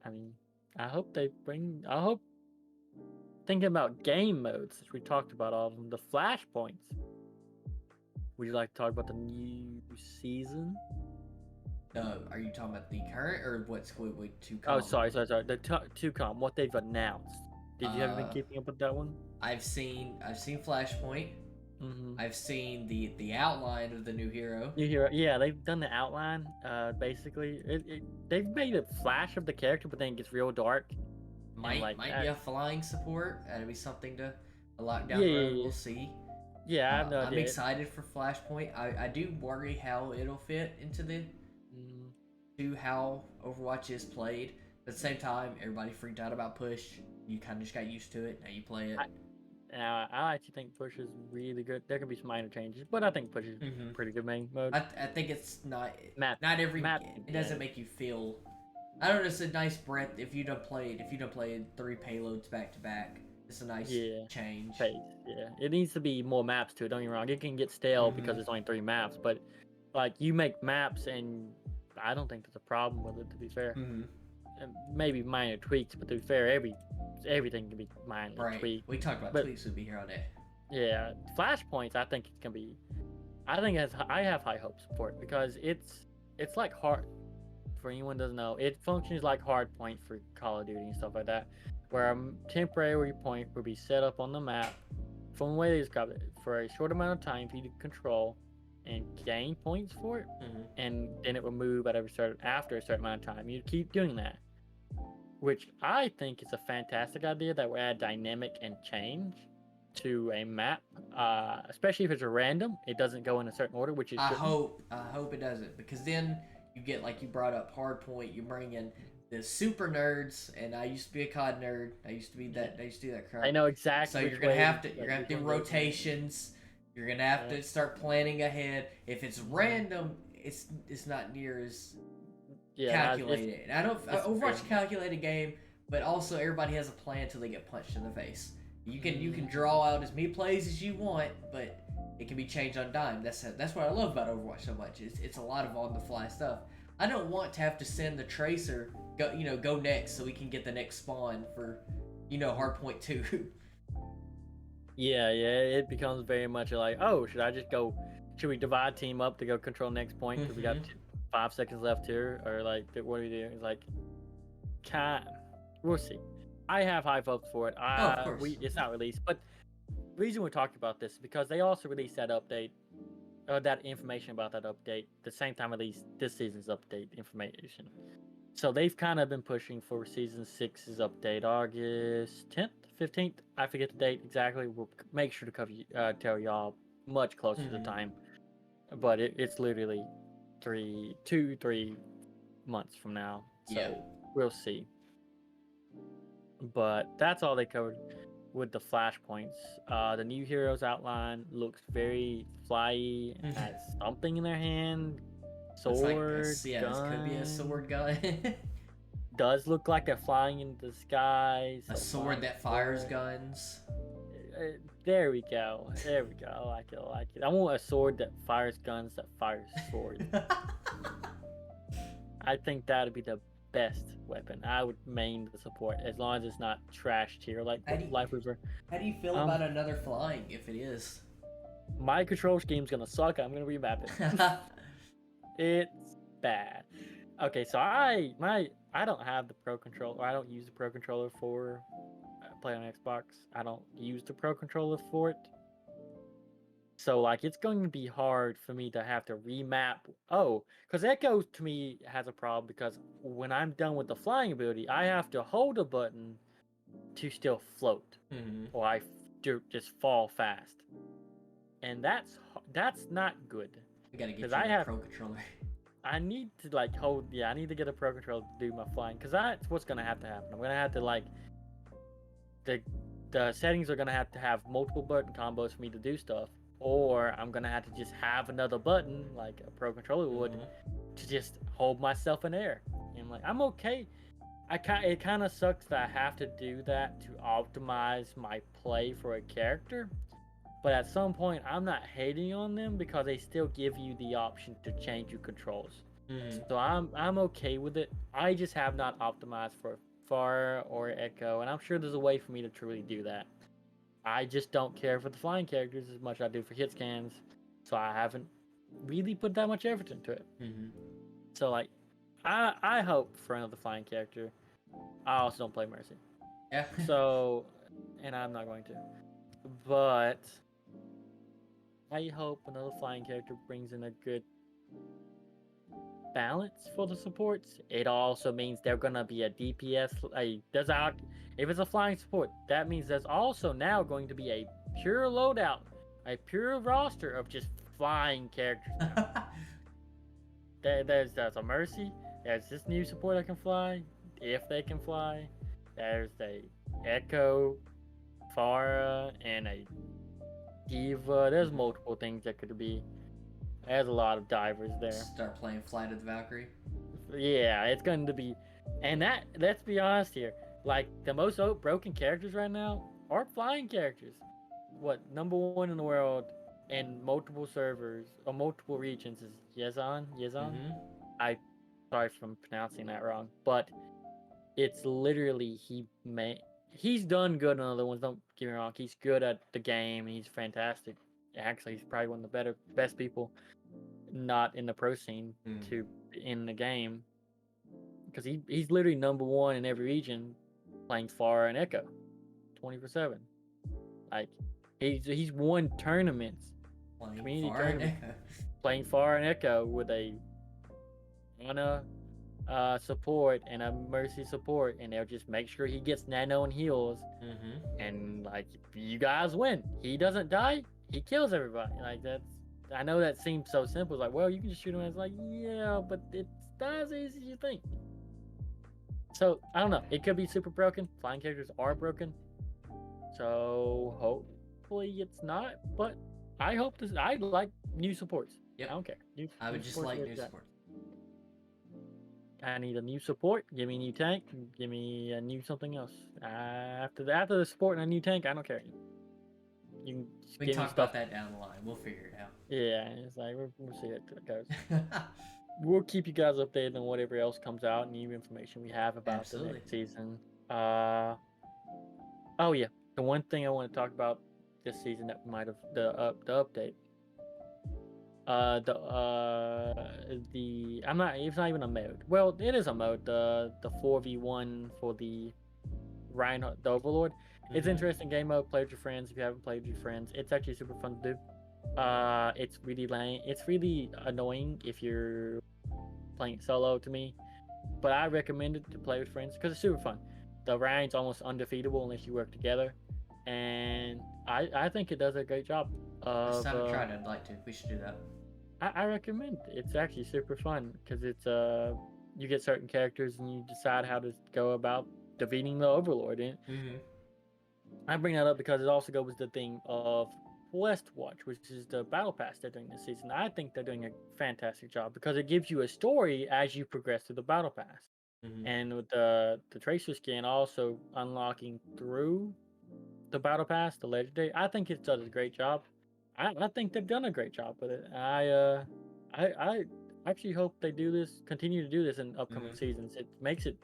I mean, thinking about game modes, as we talked about all of them, the flashpoints. Would you like to talk about the new season? Are you talking about the current or what's going to come? Oh, sorry. The 2Com, what they've announced. Did you have been keeping up with that one? I've seen Flashpoint. Mm-hmm. I've seen the outline of the new hero. New hero, yeah, they've done the outline. Basically, they've made a flash of the character, but then it gets real dark. And Might be a flying support. That'd be something to lock down yeah, the road. yeah, We'll see. yeah. I have no I'm idea. excited for Flashpoint. I do worry how it'll fit into to how Overwatch is played. But at the same time, everybody freaked out about push. You kind of just got used to it. Now you play it. I actually think push is really good. There can be some minor changes, but I think push is pretty good main mode. I think it's not every map. It doesn't make you feel. I don't know. It's a nice breath if you don't played 3 payloads back to back. It's a nice change. Pace, yeah. It needs to be more maps too. Don't get me wrong. It can get stale because it's only 3 maps, but like you make maps, and I don't think there's a problem with it. To be fair, maybe minor tweaks, but to be fair, everything can be minor tweaked. We talked about tweaks. Would be here all day. Yeah, flashpoints. I think it can be. I have high hopes for it because it's like hard. For anyone who doesn't know, it functions like hardpoint for Call of Duty and stuff like that, where a temporary point will be set up on the map from the way they describe it for a short amount of time for you to control and gain points for it, and then it will move after a certain amount of time. You keep doing that, which I think is a fantastic idea that will add dynamic and change to a map, especially if it's a random. It doesn't go in a certain order, which is. I hope it doesn't, because then you get, like you brought up, hardpoint. You bring in the super nerds, and I used to be a COD nerd. I used to be that. I used to do that crap. I know exactly. So you're gonna have to do rotations. You're gonna have to start planning ahead. If it's random, it's not near as calculated. And I don't Overwatch a calculated game, but also everybody has a plan until they get punched in the face. You can draw out as many plays as you want, but it can be changed on dime. That's what I love about Overwatch so much. It's a lot of on the fly stuff. I don't want to have to send the tracer go next so we can get the next spawn for hardpoint 2. Yeah, it becomes very much like, oh, should we divide team up to go control next point because we got 5 seconds left here, or like what are we doing? It's like, we'll see. I have high hopes for it. Of course. It's not released, but the reason we're talking about this is because they also released that update, or that information about that update, the same time released this season's update information. So they've kind of been pushing for season 6's update, August 10th, 15th. I forget the date exactly. We'll make sure to tell y'all much closer to the time. But it's literally 3 months from now. So we'll see. But that's all they covered with the flashpoints. The new heroes outline looks very flyy. Has something in their hand. Sword, this could be a sword gun. Does look like they're flying in the skies. A sword that fires guns. There we go. I like it. I want a sword that fires guns that fires swords. I think that would be the best weapon. I would main the support as long as it's not trash tier like Life Weaver. How do you feel about another flying if it is? My control scheme's gonna suck. I'm gonna remap it. It's bad. Okay, so I don't have the Pro Controller. I don't use the Pro Controller for play on Xbox. I don't use the Pro Controller for it. So like it's going to be hard for me to have to remap. Because Echo to me has a problem because when I'm done with the flying ability, I have to hold a button to still float, or I just fall fast, and that's not good. We gotta get you a Pro Controller. I need to I need to get a Pro Controller to do my flying, because that's what's gonna have to happen. I'm gonna have to the settings are gonna have to have multiple button combos for me to do stuff, or I'm gonna have to just have another button like a Pro Controller would to just hold myself in air. And I'm okay. It kind of sucks that I have to do that to optimize my play for a character. But at some point, I'm not hating on them because they still give you the option to change your controls. So I'm okay with it. I just have not optimized for Far or Echo, and I'm sure there's a way for me to truly do that. I just don't care for the flying characters as much as I do for hit scans, so I haven't really put that much effort into it. So I hope for another flying character. I also don't play Mercy. Yeah. So, and I'm not going to. But I hope another flying character brings in a good balance for the supports. It also means they're gonna be a DPS. If it's a flying support, that means there's also now going to be a pure loadout, a pure roster of just flying characters. There's a Mercy. There's this new support that can fly, if they can fly. There's a Echo, Farah, and a Diva. There's multiple things that could be. There's a lot of divers there. Start playing Flight of the Valkyrie. Yeah, it's going to be, and let's be honest here. Like the most broken characters right now are flying characters. What #1 in the world in multiple servers or multiple regions is Yezon. Mm-hmm. I sorry if I'm pronouncing that wrong, but it's literally he's done good on other ones. Don't get me wrong, he's good at the game. He's fantastic. Actually, he's probably one of the best people not in the pro scene to in the game, because he's literally #1 in every region playing Pharah and Echo 24/7. Like he's won tournaments, community tournaments, playing Pharah and Echo with a Ana support and a Mercy support, and they'll just make sure he gets nano and heals, and like you guys win. He doesn't die, he kills everybody. Like that's, I know that seems so simple. It's like, well, you can just shoot him. It's like, yeah, but it's not as easy as you think. So I don't know. It could be super broken. Flying characters are broken. So hopefully it's not. But I hope this. I like new supports. Yep. I don't care. I would just like new supports. I need a new support. Give me a new tank. Give me a new something else. After the support and a new tank, I don't care. You we can talk about that down the line. We'll figure it out. Yeah, it's like we'll see how it goes. We'll keep you guys updated on whatever else comes out, new information we have about the next season. Oh yeah, the one thing I want to talk about this season that might have the update. It's not even a mode. Well, it is a mode. The 4v1 for the Reinhardt, the Overlord. It's interesting game mode. Play with your friends if you haven't played with your friends. It's actually super fun to do. It's really lame. It's really annoying if you're playing it solo to me, but I recommend it to play with friends because it's super fun. The Ryan's almost undefeatable unless you work together, and I think it does a great job. Next time I tried it, I'd like to. We should do that. I recommend it. It's actually super fun because it's you get certain characters and you decide how to go about defeating the Overlord. And I bring that up because it also goes with the thing of Westwatch, which is the battle pass they're doing this season. I think they're doing a fantastic job because it gives you a story as you progress through the battle pass. And with the Tracer skin also unlocking through the battle pass, the legendary, I think it does a great job. I think they've done a great job with it. I actually hope they continue to do this in upcoming seasons. It makes it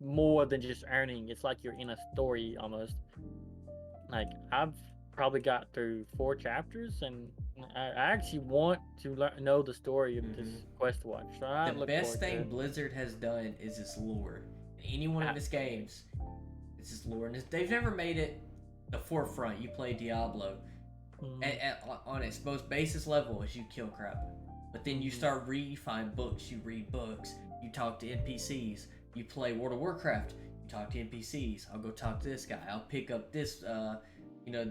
more than just earning. It's like you're in a story almost. Like I've probably got through 4 chapters, and I actually want to know the story of this quest watch. So the best thing Blizzard has done is its lore. In any one of its games, it's its lore, and they've never made it the forefront. You play Diablo, on its most basis level is you kill crap, but then you start find books, you read books, you talk to NPCs, you play World of Warcraft, you talk to NPCs. I'll go talk to this guy. I'll pick up this.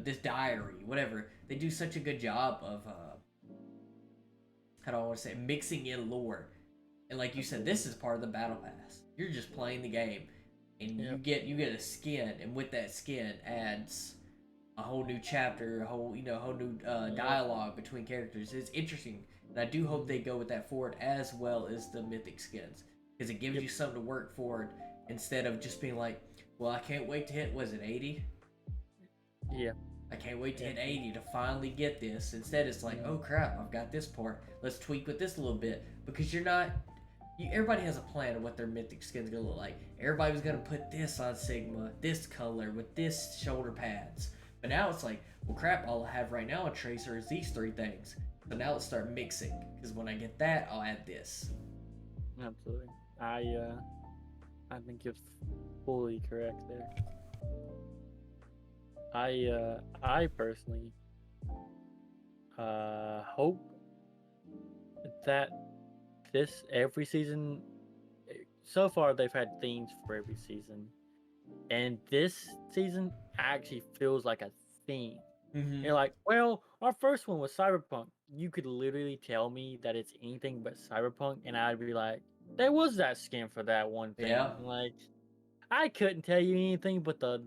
This diary, whatever. They do such a good job of, how do I want to say, mixing in lore. And like you said, this is part of the battle pass. You're just playing the game, and you get a skin, and with that skin adds a whole new chapter, a whole new dialogue between characters. It's interesting, and I do hope they go with that forward as well as the mythic skins, because it gives you something to work forward instead of just being like, well, I can't wait to hit, was it 80? Yeah. I can't wait to hit 80 to finally get this. Instead, it's like, oh crap, I've got this part. Let's tweak with this a little bit. Because everybody has a plan of what their mythic skin's gonna look like. Everybody was gonna put this on Sigma, this color, with this shoulder pads. But now it's like, well crap, all I have right now on Tracer is these 3 things. So now let's start mixing. Because when I get that, I'll add this. Absolutely. I think you're fully correct there. I personally hope that this every season so far they've had themes for every season, and this season actually feels like a theme. You're like, well, our first one was Cyberpunk. You could literally tell me that it's anything but Cyberpunk, and I'd be like, there was that skin for that one thing. Yeah. Like, I couldn't tell you anything but the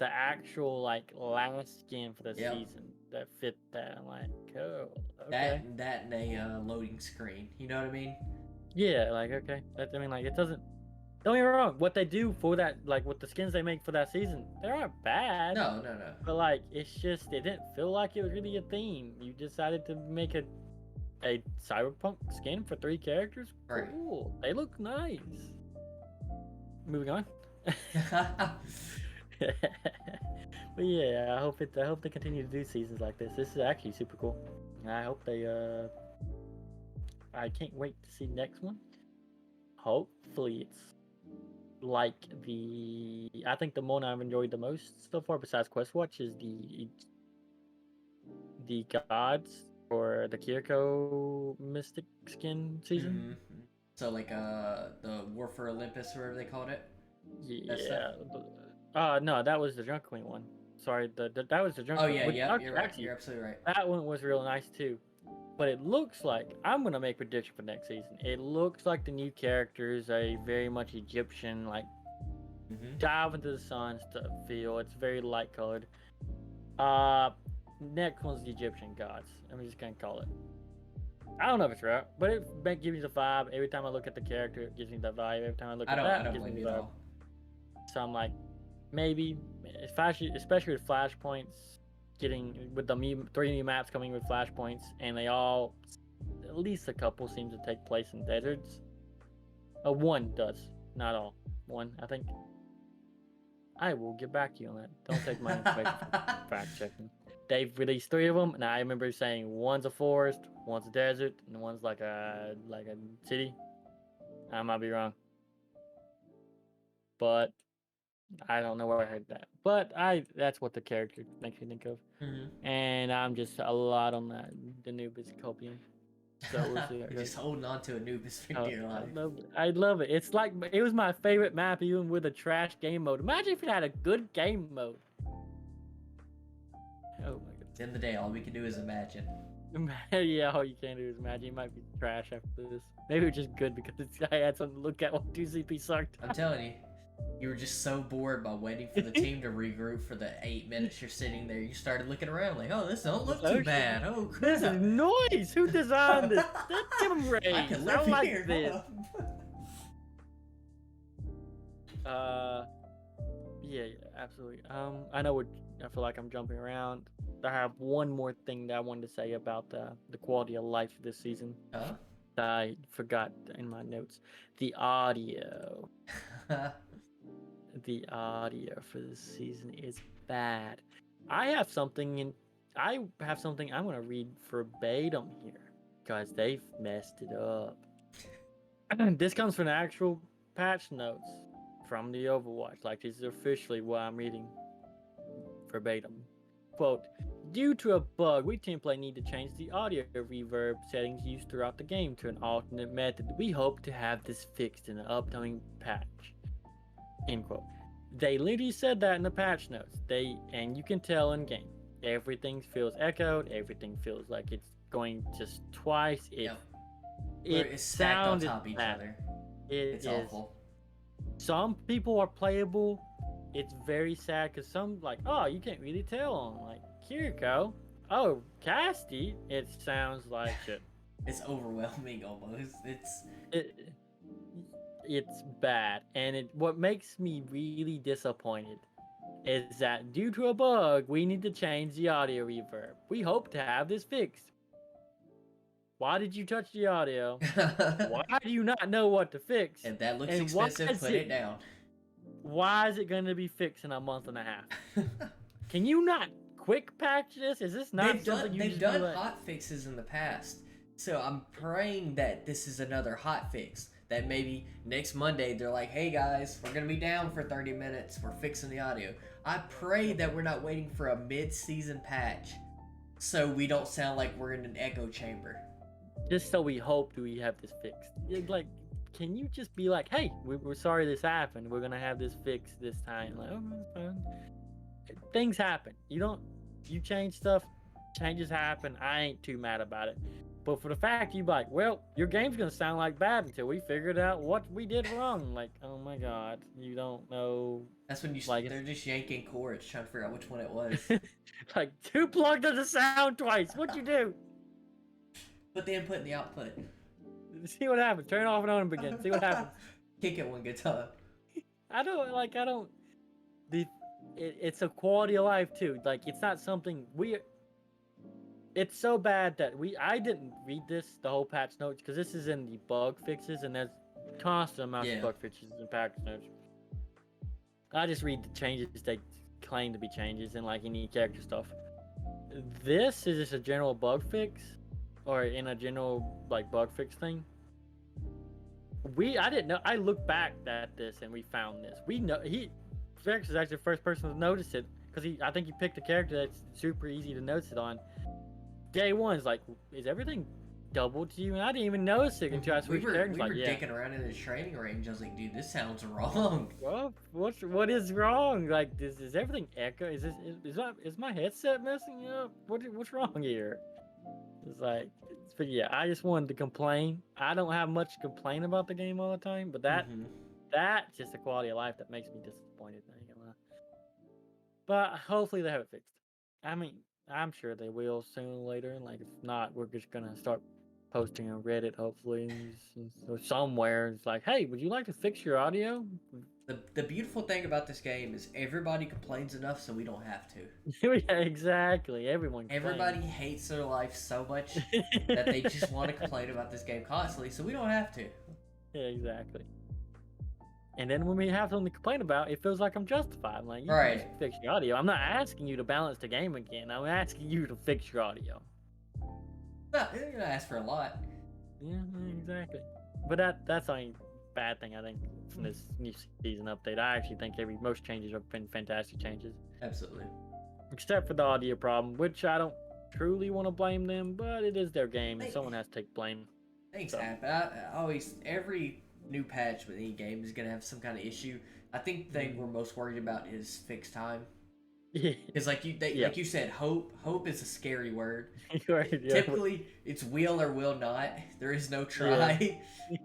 actual like last skin for the season that fit that. I'm like, oh, okay. That and a loading screen. You know what I mean? Yeah, like okay. I mean, like it doesn't. Don't get me wrong. What they do for that, like with the skins they make for that season, they aren't bad. No. But like, it's just it didn't feel like it was really a theme. You decided to make a cyberpunk skin for 3 characters. Right. Cool. They look nice. Moving on. But yeah, I hope they continue to do seasons like this. This is actually super cool. And I hope they I can't wait to see the next one. Hopefully it's like I think the one I've enjoyed the most so far besides Questwatch is the gods or the Kiriko Mystic skin season. So like the War for Olympus or whatever they called it. Yeah. No, that was the Drunk Queen one. Sorry, that was the Drunk Queen. Oh yeah, you're right. You're absolutely right. That one was real nice too. But it looks like I'm gonna make a prediction for next season. It looks like the new characters are very much Egyptian, like dive into the sun stuff feel. It's very light colored. Next one's the Egyptian gods. I'm just gonna call it. I don't know if it's right, but it gives me the vibe. Every time I look at the character, it gives me the vibe. Every time I look at that, it gives me the vibe. So I'm like, maybe, especially with flashpoints, getting with the 3 new maps coming with flashpoints, and they all, at least a couple, seem to take place in deserts. One does, not all. One, I think. I will get back to you on that. Don't take my information for fact checking. They've released 3 of them, and I remember saying one's a forest, one's a desert, and one's like a city. I might be wrong, but I don't know where I heard that. But that's what the character makes me think of, and I'm just a lot on that the Anubis copium. So we'll see. You're just holding on to Anubis for dear life. I love it. It's like it was my favorite map, even with a trash game mode. Imagine if it had a good game mode. Oh my god. At the end of the day, all we can do is imagine. Yeah, all you can do is imagine. It might be trash after this. Maybe it's just good because I had something to look at while 2CP sucked. I'm telling you, you were just so bored by waiting for the team to regroup for the 8 minutes you're sitting there. You started looking around like, oh, this don't look too bad. Oh, this is noise. Who designed this? Give him raise. I can live like here. This. Yeah, absolutely. I know I feel like I'm jumping around. I have one more thing that I wanted to say about the quality of life this season. That I forgot in my notes. The audio. The audio for this season is bad. I have something I'm gonna read verbatim here because they've messed it up. This comes from the actual patch notes from the Overwatch. Like, this is officially what I'm reading verbatim. Quote, due to a bug, we template need to change the audio reverb settings used throughout the game to an alternate method. We hope to have this fixed in the upcoming patch. End quote. They literally said that in the patch notes. And you can tell in game. Everything feels echoed. Everything feels like it's going just twice. It's stacked on top of each other. It's awful. Some people are playable. It's very sad because some like, oh, you can't really tell on like Kiriko. Oh, Casty, it sounds like shit. It's overwhelming almost. It's bad, and what makes me really disappointed is that due to a bug, we need to change the audio reverb. We hope to have this fixed. Why did you touch the audio? Why do you not know what to fix? If that looks expensive, put it down. Why is it going to be fixed in a month and a half? Can you not quick patch this? Is this not something they've done hot fixes in the past, so I'm praying that this is another hot fix. that maybe next Monday they're like, hey guys, we're gonna be down for 30 minutes. We're fixing the audio. I pray that we're not waiting for a mid-season patch so we don't sound like we're in an echo chamber. Just so we hope we have this fixed. Like, can you just be like, hey, we're sorry this happened. We're gonna have this fixed this time. Like, oh, that's fine. Things happen. You change stuff. Changes happen. I ain't too mad about it. But for the fact you be like, well, your game's gonna sound like bad until we figured out what we did wrong. Like, oh my god, you don't know. That's when they're just yanking cords trying to figure out which one it was. Like, two plugged in the sound twice. What'd you do? Put the input in the output. See what happens. Turn it off and on again. See what happens. Kick it one good time. It's a quality of life too. Like, it's not something it's so bad that I didn't read the whole patch notes, because this is in the bug fixes, and there's constant amounts of bug fixes and patch notes. I just read the changes they claim to be changes and like any character stuff. This is just a general bug fix, or in a general like bug fix thing. I didn't know. I looked back at this and we found this. We know Vex is actually the first person to notice it, because I think he picked a character that's super easy to notice it on. Day one's like, is everything doubled to you? And I didn't even notice it until I switched characters. We were dicking around in the training range. I was like, dude, this sounds wrong. Well, what is wrong? Like, is everything echo? Is my headset messing up? What's wrong here? It's like, but yeah, I just wanted to complain. I don't have much to complain about the game all the time, but that's just the quality of life that makes me disappointed. I ain't gonna lie. But hopefully they have it fixed. I mean, I'm sure they will sooner or later. And like, if not, we're just gonna start posting on Reddit, hopefully, or somewhere. It's like, hey, would you like to fix your audio? The beautiful thing about this game is everybody complains enough, so we don't have to. Yeah, exactly. Everybody hates their life so much that they just want to complain about this game constantly, so we don't have to. Yeah, exactly. And then when we have something to complain about, it feels like I'm justified. I'm like, you right. can fix your audio. I'm not asking you to balance the game again. I'm asking you to fix your audio. No, you're gonna ask for a lot. Yeah, exactly. But that's the only bad thing I think from this new season update. I actually think most changes have been fantastic changes. Absolutely. Except for the audio problem, which I don't truly want to blame them, but it is their game, and someone has to take blame. Thanks, App. I every new patch with any game is gonna have some kind of issue. I think the thing we're most worried about is fixed time. Yeah. Because like you said, hope is a scary word. Right, yeah. Typically, it's will or will not. There is no try. Yeah.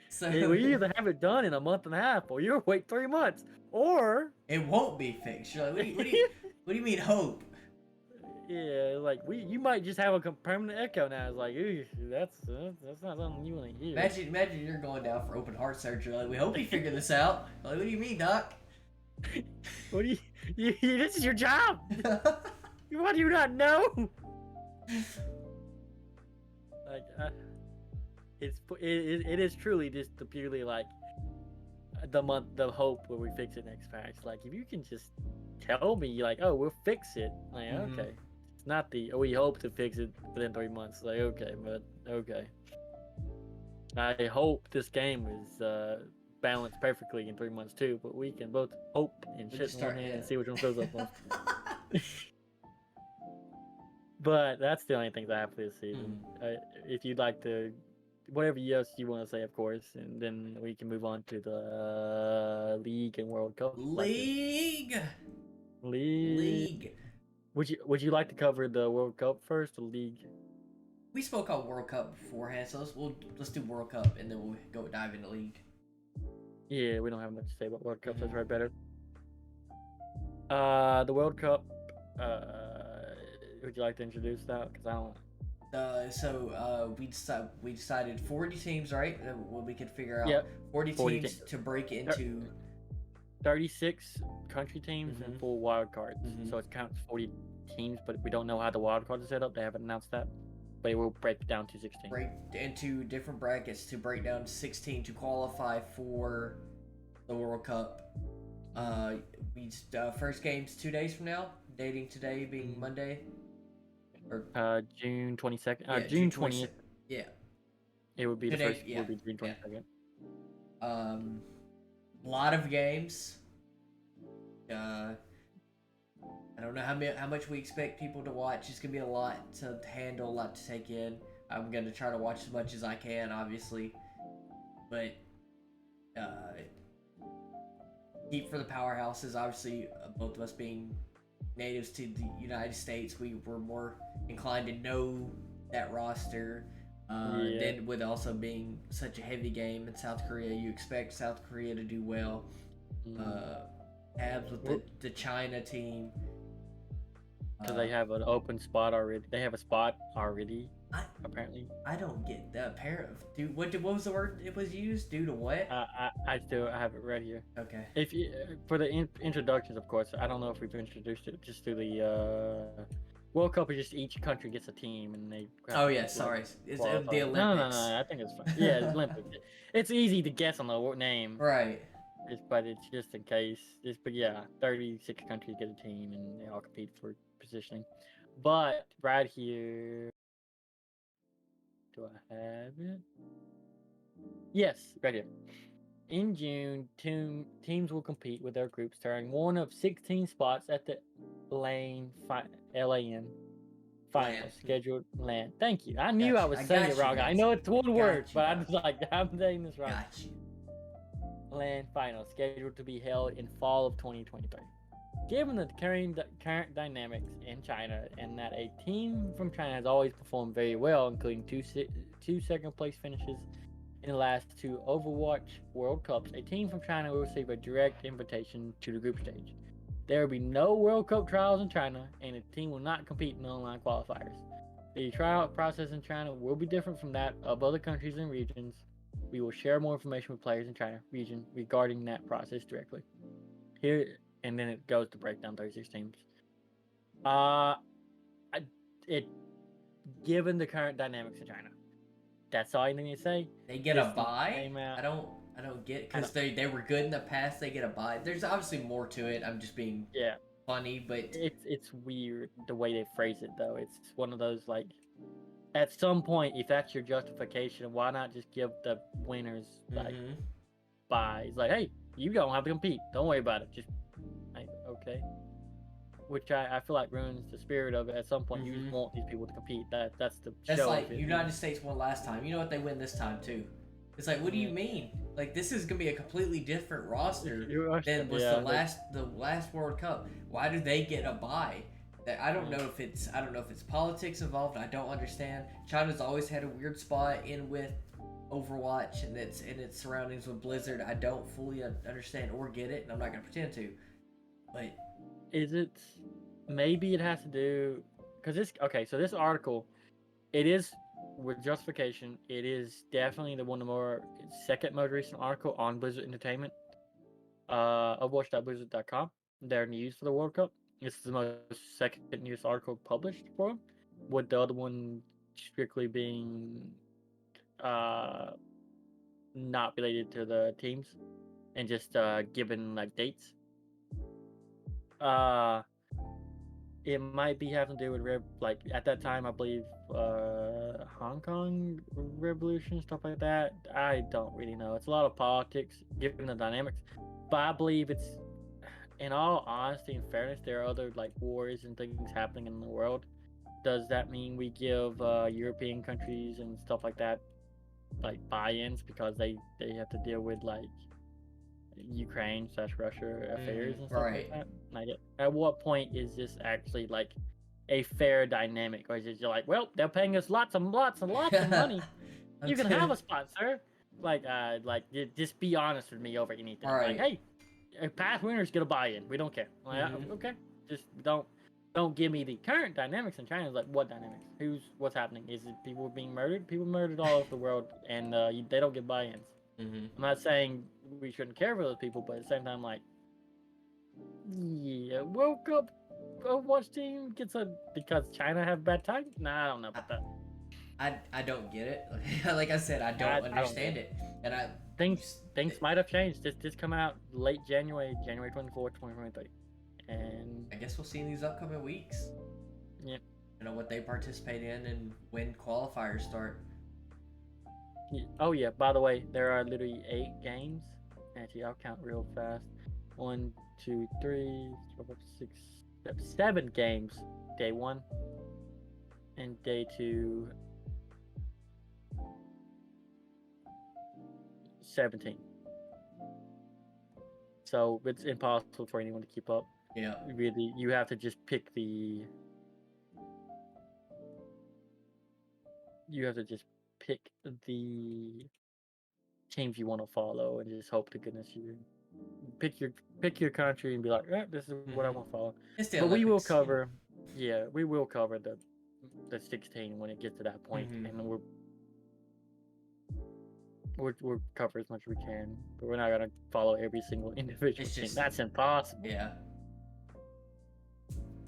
So we either have it done in a month and a half, or you'll wait 3 months, or it won't be fixed. You're like, what do you mean hope? Yeah, like you might just have a permanent echo now. It's like, ooh, that's not something you want to hear. Imagine you're going down for open heart surgery. Like, we hope you figure this out. Like, what do you mean, doc? What do you this is your job. Why do you not know? Like, it is truly just the purely like the hope where we fix it next patch. Like, if you can just tell me, like, oh, we'll fix it. Like, okay. It's not we hope to fix it within 3 months. Like, okay, but okay. I hope this game is balanced perfectly in 3 months too, but we can both hope and shit in one hand and see which one shows up first. But that's the only things I have for this season. If you'd like to, whatever else you want to say, of course, and then we can move on to the League and World Cup. League. Would you like to cover the World Cup first, or League? We spoke on World Cup beforehand, so let's do World Cup and then we'll go dive into League. Yeah, we don't have much to say about World Cup. That's right better. The World Cup. Would you like to introduce that? Because I don't. We decided 40 teams, right? What we could figure out. Yep. 40 teams to break into 36 country teams and 4 wild cards. So it counts 40 teams, but we don't know how the wild cards are set up. They haven't announced that. But it will break down to 16. Break into different brackets to break down to 16 to qualify for the World Cup. First game's 2 days from now. Dating today being Monday. Or June 22nd. Yeah, June 20th. Yeah. It would be Today, the first. It would be June 22nd. A lot of games. Uh, I don't know how much we expect people to watch. It's gonna be a lot to handle, a lot to take in. I'm gonna try to watch as much as I can, obviously, but uh, keep for the powerhouses. Obviously, both of us being natives to the United States, we were more inclined to know that roster. Yeah. Then, with also being such a heavy game in South Korea, you expect South Korea to do well. Tabs with the China team. Because they have an open spot already. They have a spot already, apparently. I don't get the apparent. Dude, what was the word it was used? Due to what? I have it right here. Okay. If you, for the introductions, of course, I don't know if we've introduced it just through the World Cup. Is just each country gets a team and they. Oh yeah, sorry. It's the Olympics. No. I think it's fine. Yeah, it's Olympics. It's easy to guess on the name. Right. But it's just in case. But yeah, 36 countries get a team and they all compete for positioning. But right here, do I have it? Yes, right here. In June, teams will compete with their groups, turning one of 16 spots at the LAN finals scheduled LAN. Thank you. I knew I was saying it wrong. I know it's one word, but I'm just like, I'm saying this wrong. Got you. LAN finals scheduled to be held in fall of 2023. Given the current dynamics in China and that a team from China has always performed very well, including two second place finishes in the last two Overwatch World Cups, a team from China will receive a direct invitation to the group stage. There will be no World Cup trials in China, and the team will not compete in online qualifiers. The trial process in China will be different from that of other countries and regions. We will share more information with players in China region regarding that process directly. Here, and then it goes to break down 36 teams. Given the current dynamics in China, that's all I need to say. They get a bye. I don't get because they were good in the past. They get a bye. There's obviously more to it. I'm just being funny, but it's weird the way they phrase it though. It's one of those like, at some point, if that's your justification, why not just give the winners like buys? Like, hey, you don't have to compete. Don't worry about it. Just like, okay. Which I feel like ruins the spirit of it. At some point, you just want these people to compete. That's the that's show. Like United States won last time. You know what? They win this time too. It's like, what do you mean? Like, this is gonna be a completely different roster than was the last World Cup. Why do they get a bye? I don't know if it's politics involved. I don't understand. China's always had a weird spot in with Overwatch and its surroundings with Blizzard. I don't fully understand or get it, and I'm not gonna pretend to. But is it? Maybe it has to do because this. Okay, so this article, it is with justification. It is definitely the one of the more second most recent article on Blizzard Entertainment. Overwatch.blizzard.com. Their news for the World Cup. This is the most second news article published for them, with the other one strictly being not related to the teams and just given like dates. It might be having to do with like at that time I believe Hong Kong revolution, stuff like that. I don't really know. It's a lot of politics given the dynamics, but I believe it's, in all honesty and fairness, there are other like wars and things happening in the world. Does that mean we give European countries and stuff like that like buy-ins because they have to deal with like Ukraine/Russia affairs and stuff like that? Like, at what point is this actually like a fair dynamic, or is it just like, well, they're paying us lots and lots of money, you can have a spot, sir? Like just be honest with me over anything. Like, hey, past winners get a buy-in. We don't care. Like, okay, just don't give me the current dynamics in China. Like, what dynamics? What's happening? Is it people being murdered? People murdered all over the world, and they don't get buy-ins. I'm not saying we shouldn't care for those people, but at the same time, like, yeah, World Cup Overwatch team gets because China have bad time? Nah, I don't know about that. I don't get it. Like I said, I don't understand it. And things might have changed. This come out late January 24th, 2023. And I guess we'll see in these upcoming weeks. Yeah. You know what they participate in and when qualifiers start. Oh yeah. By the way, there are literally 8 games. Actually, I'll count real fast. 1, 2, 3, 4, 5, 6, 7 games. Day 1 and day 2. 17. So it's impossible for anyone to keep up. Yeah. Really, you have to just pick the. You have to just pick the teams you want to follow and just hope to goodness you pick your country and be like, this is what I want to follow. It's the But we will Olympics. cover, we will cover the 16 when it gets to that point, Mhm. and we'll cover as much as we can. But we're not gonna follow every single individual It's team. just- That's impossible. Yeah.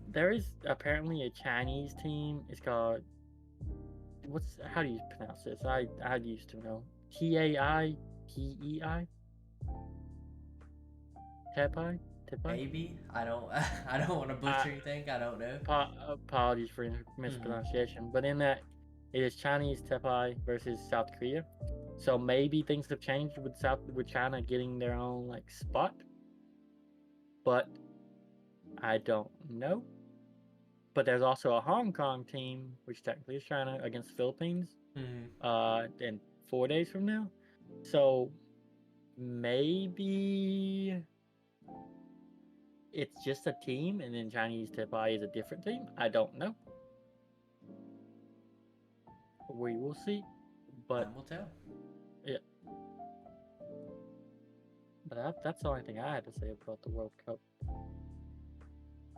There is apparently a Chinese team. It's called how do you pronounce this? I used to know. Taipei. Taipei. Maybe I don't. I don't want to butcher anything. I don't know. Apologies for mispronunciation, but in that, it is Chinese Taipei versus South Korea. So maybe things have changed with China getting their own like spot, but I don't know. But there's also a Hong Kong team, which technically is China, against Philippines. In 4 days from now. So maybe it's just a team, and then Chinese Taipei is a different team. I don't know. We will see. But Time will tell. yeah. But that's the only thing I had to say about the World Cup.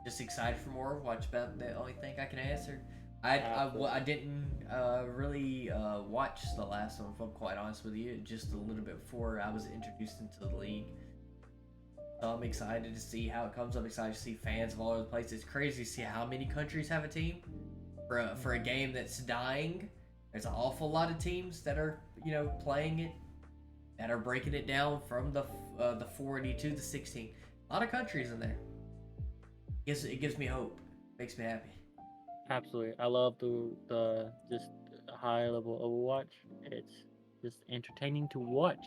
Just excited for more Overwatch. About the only thing I can answer. I didn't really watch the last one, if I'm quite honest with you. Just a little bit before I was introduced into the league. So I'm excited to see how it comes. I'm excited to see fans of all over the place. It's crazy to see how many countries have a team for a game that's dying. There's an awful lot of teams that are playing it, that are breaking it down from the 40 to the 16. A lot of countries in there. It gives me hope. Makes me happy. Absolutely, I love the just high level Overwatch. It's just entertaining to watch.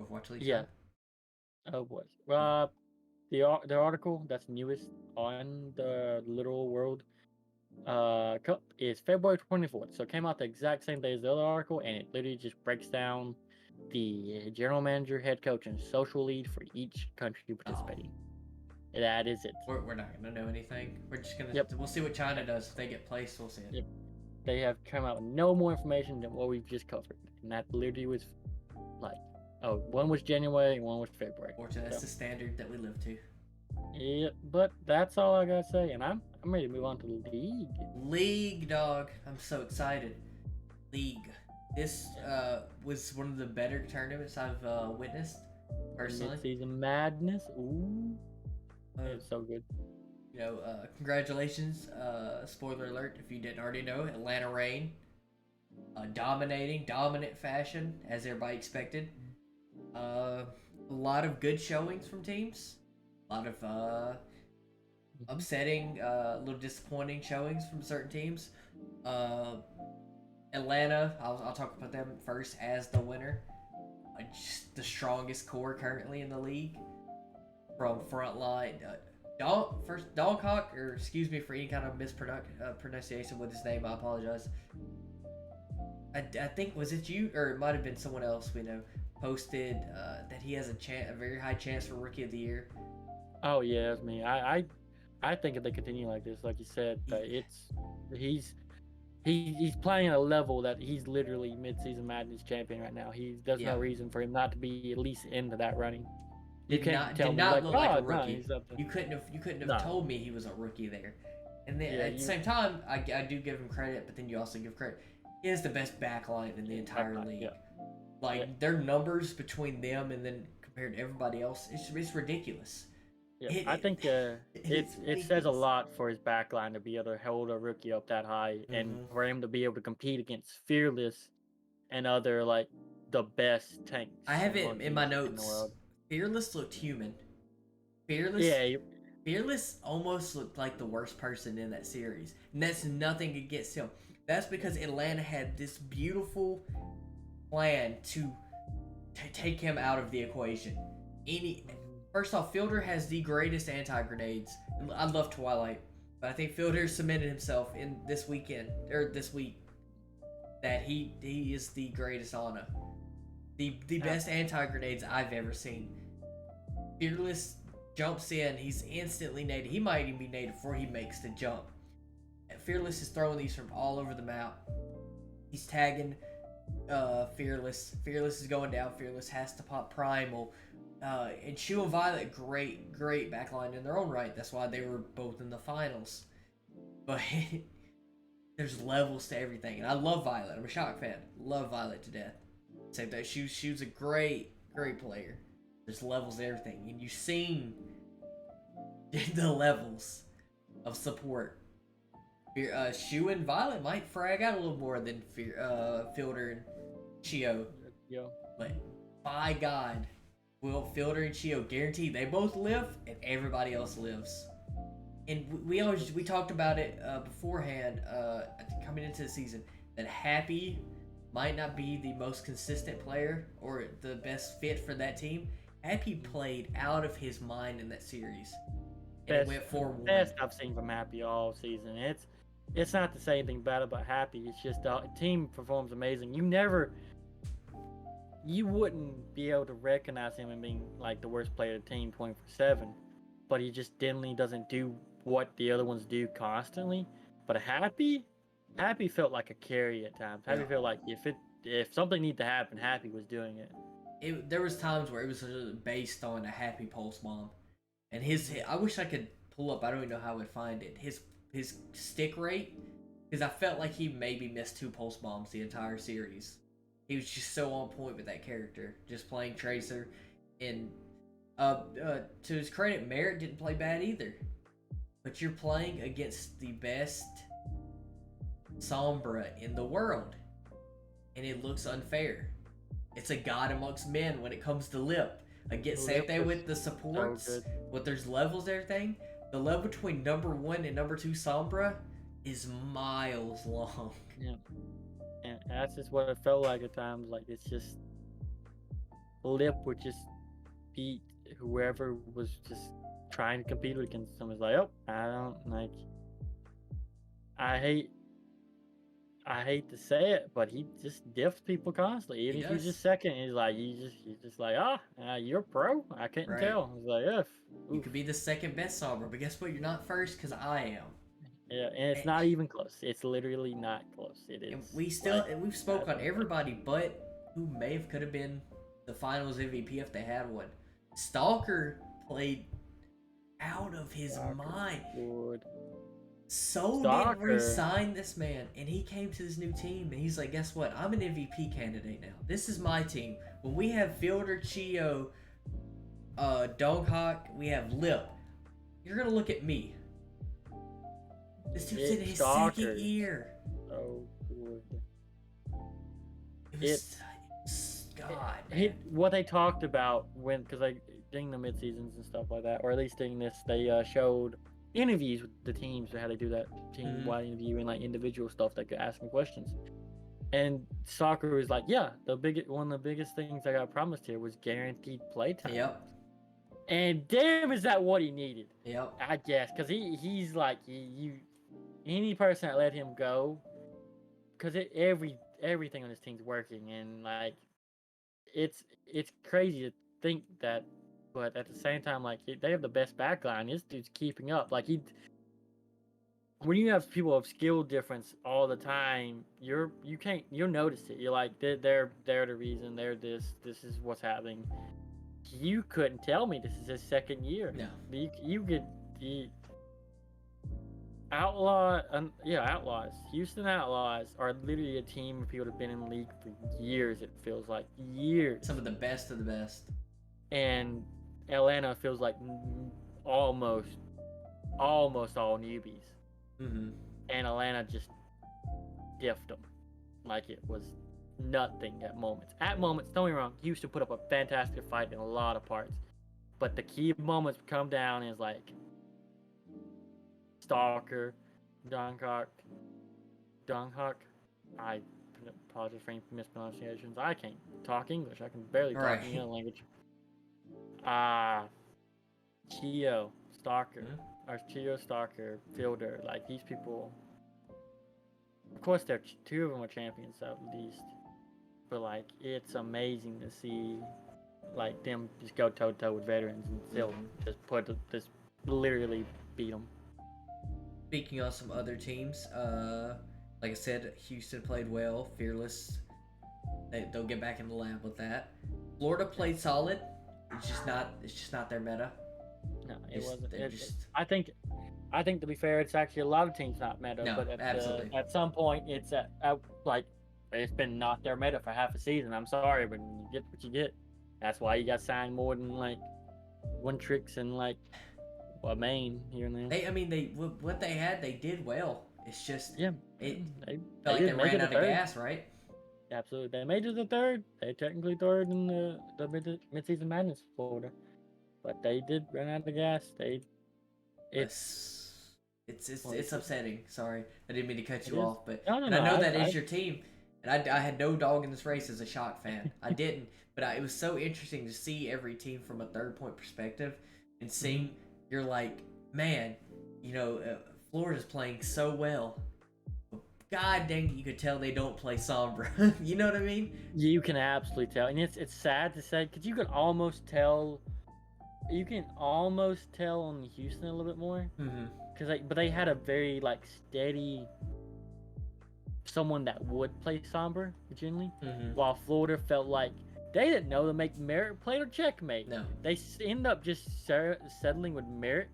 Overwatch League. Yeah. Overwatch. The article that's newest on the Literal World Cup is February 24th. So it came out the exact same day as the other article, and it literally just breaks down the general manager, head coach, and social lead for each country participating. That is it. We're not gonna know anything. We're just gonna. Yep. We'll see what China does. If they get placed, we'll see it. Yep. They have come out with no more information than what we've just covered, and that literally was like, one was January, and one was February. Fortunately, that's the standard that we live to. Yeah, but that's all I gotta say, and I'm ready to move on to the league. League, dog. I'm so excited. League. This was one of the better tournaments I've witnessed personally. Midseason Madness. Ooh, it's so good. Congratulations. Spoiler alert if you didn't already know. Atlanta Reign, dominant fashion as everybody expected. A lot of good showings from teams. A lot of upsetting, a little disappointing showings from certain teams. Atlanta, I'll talk about them first as the winner. Just the strongest core currently in the league. From frontline, Doncock, or excuse me for any kind of mispronunciation with his name, I apologize. I think, was it you, or it might have been someone else we know, posted that he has a very high chance for Rookie of the Year. Oh yeah, it's me. I think if they continue like this, like you said, that he's playing at a level that he's literally Midseason Madness champion right now. There's no reason for him not to be at least into that running. You can't tell me look like a rookie. No, you couldn't have told me he was a rookie there. And then at the same time, I do give him credit, but then you also give credit. He has the best backline in the entire league. Yeah. Their numbers between them and then compared to everybody else, it's ridiculous. Yeah, I think it says a lot for his backline to be able to hold a rookie up that high, and for him to be able to compete against Fearless and other like the best tanks. I have it in my notes. Fearless looked human. Fearless. Yeah, Fearless almost looked like the worst person in that series, and that's nothing against him. That's because Atlanta had this beautiful plan to take him out of the equation. First off, Fielder has the greatest anti-grenades. I love Twilight, but I think Fielder cemented himself in this week that he is the greatest Ana. The best anti-grenades I've ever seen. Fearless jumps in, he's instantly native. He might even be native before he makes the jump. And Fearless is throwing these from all over the map. He's tagging Fearless. Fearless is going down. Fearless has to pop Primal. And Shu and Violet, great backline in their own right. That's why they were both in the finals. But there's levels to everything. And I love Violet. I'm a Shock fan. Love Violet to death. Same thing. Shu's a great player. There's levels to everything. And you've seen the levels of support. Shu and Violet might frag out a little more than Fielder and Chio. Yeah. But by God, will Fielder and Chio guarantee they both live and everybody else lives? And we talked about it beforehand, coming into the season, that Happy might not be the most consistent player or the best fit for that team. Happy played out of his mind in that series. And it went 4-1. Best I've seen from Happy all season. It's not to say anything bad about Happy. It's just the team performs amazing. You wouldn't be able to recognize him as being like the worst player of the team 24/7, but he just generally doesn't do what the other ones do constantly. But Happy felt like a carry at times. Happy felt like if something needed to happen, Happy was doing it. There was times where it was based on a Happy pulse bomb, and I wish I could pull up. I don't even know how I would find it. His stick rate, because I felt like he maybe missed 2 pulse bombs the entire series. He was just so on point with that character, just playing Tracer. And to his credit, Merritt didn't play bad either. But you're playing against the best Sombra in the world, and it looks unfair. It's a god amongst men when it comes to Lip. Same thing with the supports. But there's levels and everything. The level between number 1 and number 2 Sombra is miles long. Yeah. And that's just what it felt like at times. Like, it's just Lip would just beat whoever was just trying to compete against him. It's like, oh, I hate to say it, but he just diffs people constantly. Even if he's just second, he's like, he's just like, you're pro. I couldn't tell. He's like, you could be the second best Sombra, but guess what? You're not first because I am. Yeah, and it's not even close. It's literally not close. It is. And we've spoke on everybody, but who could have been the finals MVP if they had one. Stalker played out of his mind. Lord. Didn't re-sign this man, and he came to this new team, and he's like, guess what? I'm an MVP candidate now. This is my team. When we have Fielder, Chio, Donghawk, we have Lip. You're gonna look at me. This dude's in his second year. Oh, good. What they talked about because during the mid-seasons and stuff like that, or at least during this, they showed interviews with the teams, how they do that team-wide interview and like individual stuff that could ask them questions. And Soccer was like, yeah, one of the biggest things I got promised here was guaranteed playtime. Yep. And damn, is that what he needed? Yep. I guess, because he's like any person that let him go, because everything on this team's working, and like it's crazy to think that, but at the same time, like they have the best backline. This dude's keeping up. Like when you have people of skill difference all the time, you'll notice it. You're like they're the reason. They're this is what's happening. You couldn't tell me this is his second year. No. You could. Outlaws. Houston Outlaws are literally a team of people that have been in the league for years. It feels like years. Some of the best of the best. And Atlanta feels like almost all newbies. Mm-hmm. And Atlanta just diffed them like it was nothing at moments. At moments, don't get me wrong, Houston put up a fantastic fight in a lot of parts. But the key moments come down and it's like, Stalker, Donghawk. I apologize for any mispronunciations. I can't talk English. I can barely talk any other language. Chio, Stalker, or Chio, Stalker, Fielder. Like these people. Of course, two of them are champions at least. But like, it's amazing to see like them just go toe to toe with veterans and still just literally beat them. Speaking of some other teams, like I said, Houston played well. Fearless, they'll get back in the lab with that. Florida played solid. It's just not their meta. No, it wasn't. I think to be fair, it's actually a lot of teams not meta. No, but at some point, it's like it's been not their meta for half a season. I'm sorry, but you get what you get. That's why you got signed more than like one tricks and like a main here and there. What they had, they did well. It's just they felt like they ran out of gas, right? Absolutely, they made it the third. They technically third in the midseason madness Florida, but they did run out of gas. It's upsetting. Sorry, I didn't mean to cut you off, but no, I know that is your team, and I had no dog in this race as a Shock fan. I didn't, but it was so interesting to see every team from a third point perspective, and seeing you're like, man, Florida's playing so well. God dang it, you could tell they don't play Sombra. You know what I mean? You can absolutely tell, and it's sad to say because you can almost tell. You can almost tell on Houston a little bit more, but they had a very like steady someone that would play Sombra generally, while Florida felt like they didn't know to make Merit play or checkmate. No, they end up just settling with Merit.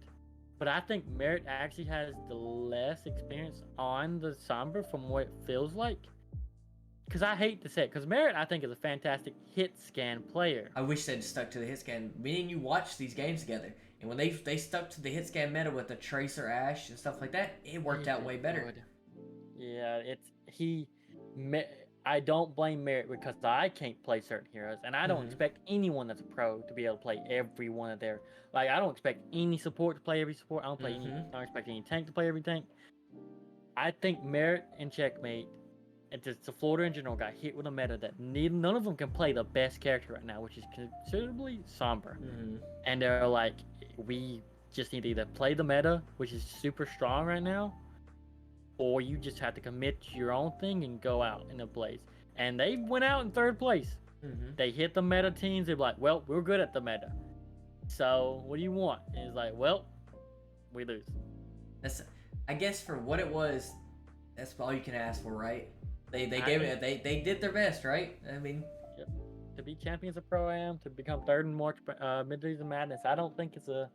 But I think Merit actually has the less experience on the Sombra from what it feels like. Because I hate to say it, because Merit I think is a fantastic hit scan player. I wish they'd stuck to the hit scan. Me and you watched these games together, and when they stuck to the hit scan meta with the Tracer Ash and stuff like that, it worked out way better. Yeah, I don't blame Merit because I can't play certain heroes, and I don't expect anyone that's a pro to be able to play every one of their. Like, I don't expect any support to play every support. I don't expect any tank to play every tank. I think Merit and Checkmate, and just the Florida in general, got hit with a meta that none of them can play the best character right now, which is considerably Sombra. And they're like, we just need to either play the meta, which is super strong right now, or you just have to commit to your own thing and go out in a blaze. And they went out in third place. They hit the meta teams. They're like, well, we're good at the meta. So what do you want? And it's like, well, we lose. I guess for what it was, that's all you can ask for, right? They did their best, right? I mean, to be champions of Pro-Am, to become third in March Midseason Madness, I don't think it's a.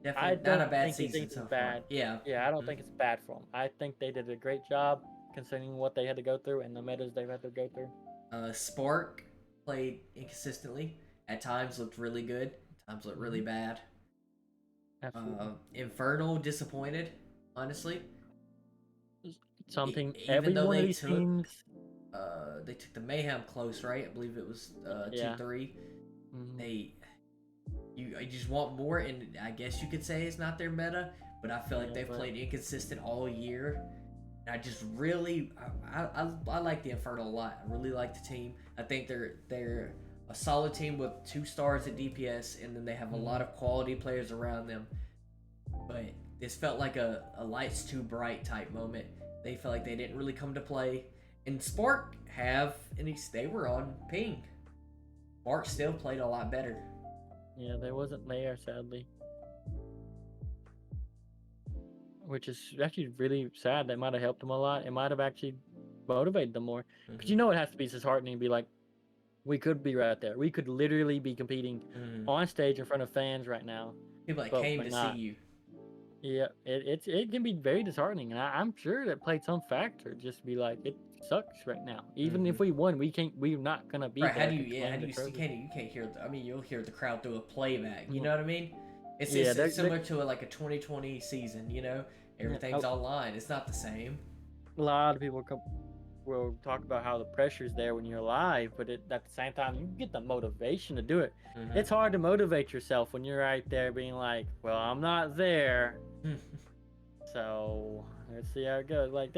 Definitely not a bad season so far. Yeah, I don't think it's bad for them. I think they did a great job considering what they had to go through and the metas they've had to go through. Spark played inconsistently. At times looked really good. At times looked really bad. Absolutely. Infernal disappointed, honestly. Something every one of these teams. They took the Mayhem close, right? I believe it was 2-3. You just want more, and I guess you could say it's not their meta, but I feel like they've played inconsistent all year. And I just really, I like the Infernal a lot. I really like the team. I think they're a solid team with 2 stars at DPS, and then they have a lot of quality players around them. But this felt like a lights too bright type moment. They felt like they didn't really come to play. And Spark they were on ping. Spark still played a lot better. Yeah, there wasn't there, sadly. Which is actually really sad. That might have helped them a lot. It might have actually motivated them more. Because you know it has to be disheartening to be like, we could be right there. We could literally be competing on stage in front of fans right now. People that came to see you. Yeah, it can be very disheartening, and I'm sure that played some factor. Just be like, it sucks right now. Even if we won, we're not gonna be. Right? How do you can't hear? You'll hear the crowd through a playback. You know what I mean? It's similar to like a 2020 season. You know, everything's online. It's not the same. A lot of people will talk about how the pressure's there when you're live, but at the same time, you get the motivation to do it. It's hard to motivate yourself when you're right there being like, well, I'm not there. So let's see how it goes. Like,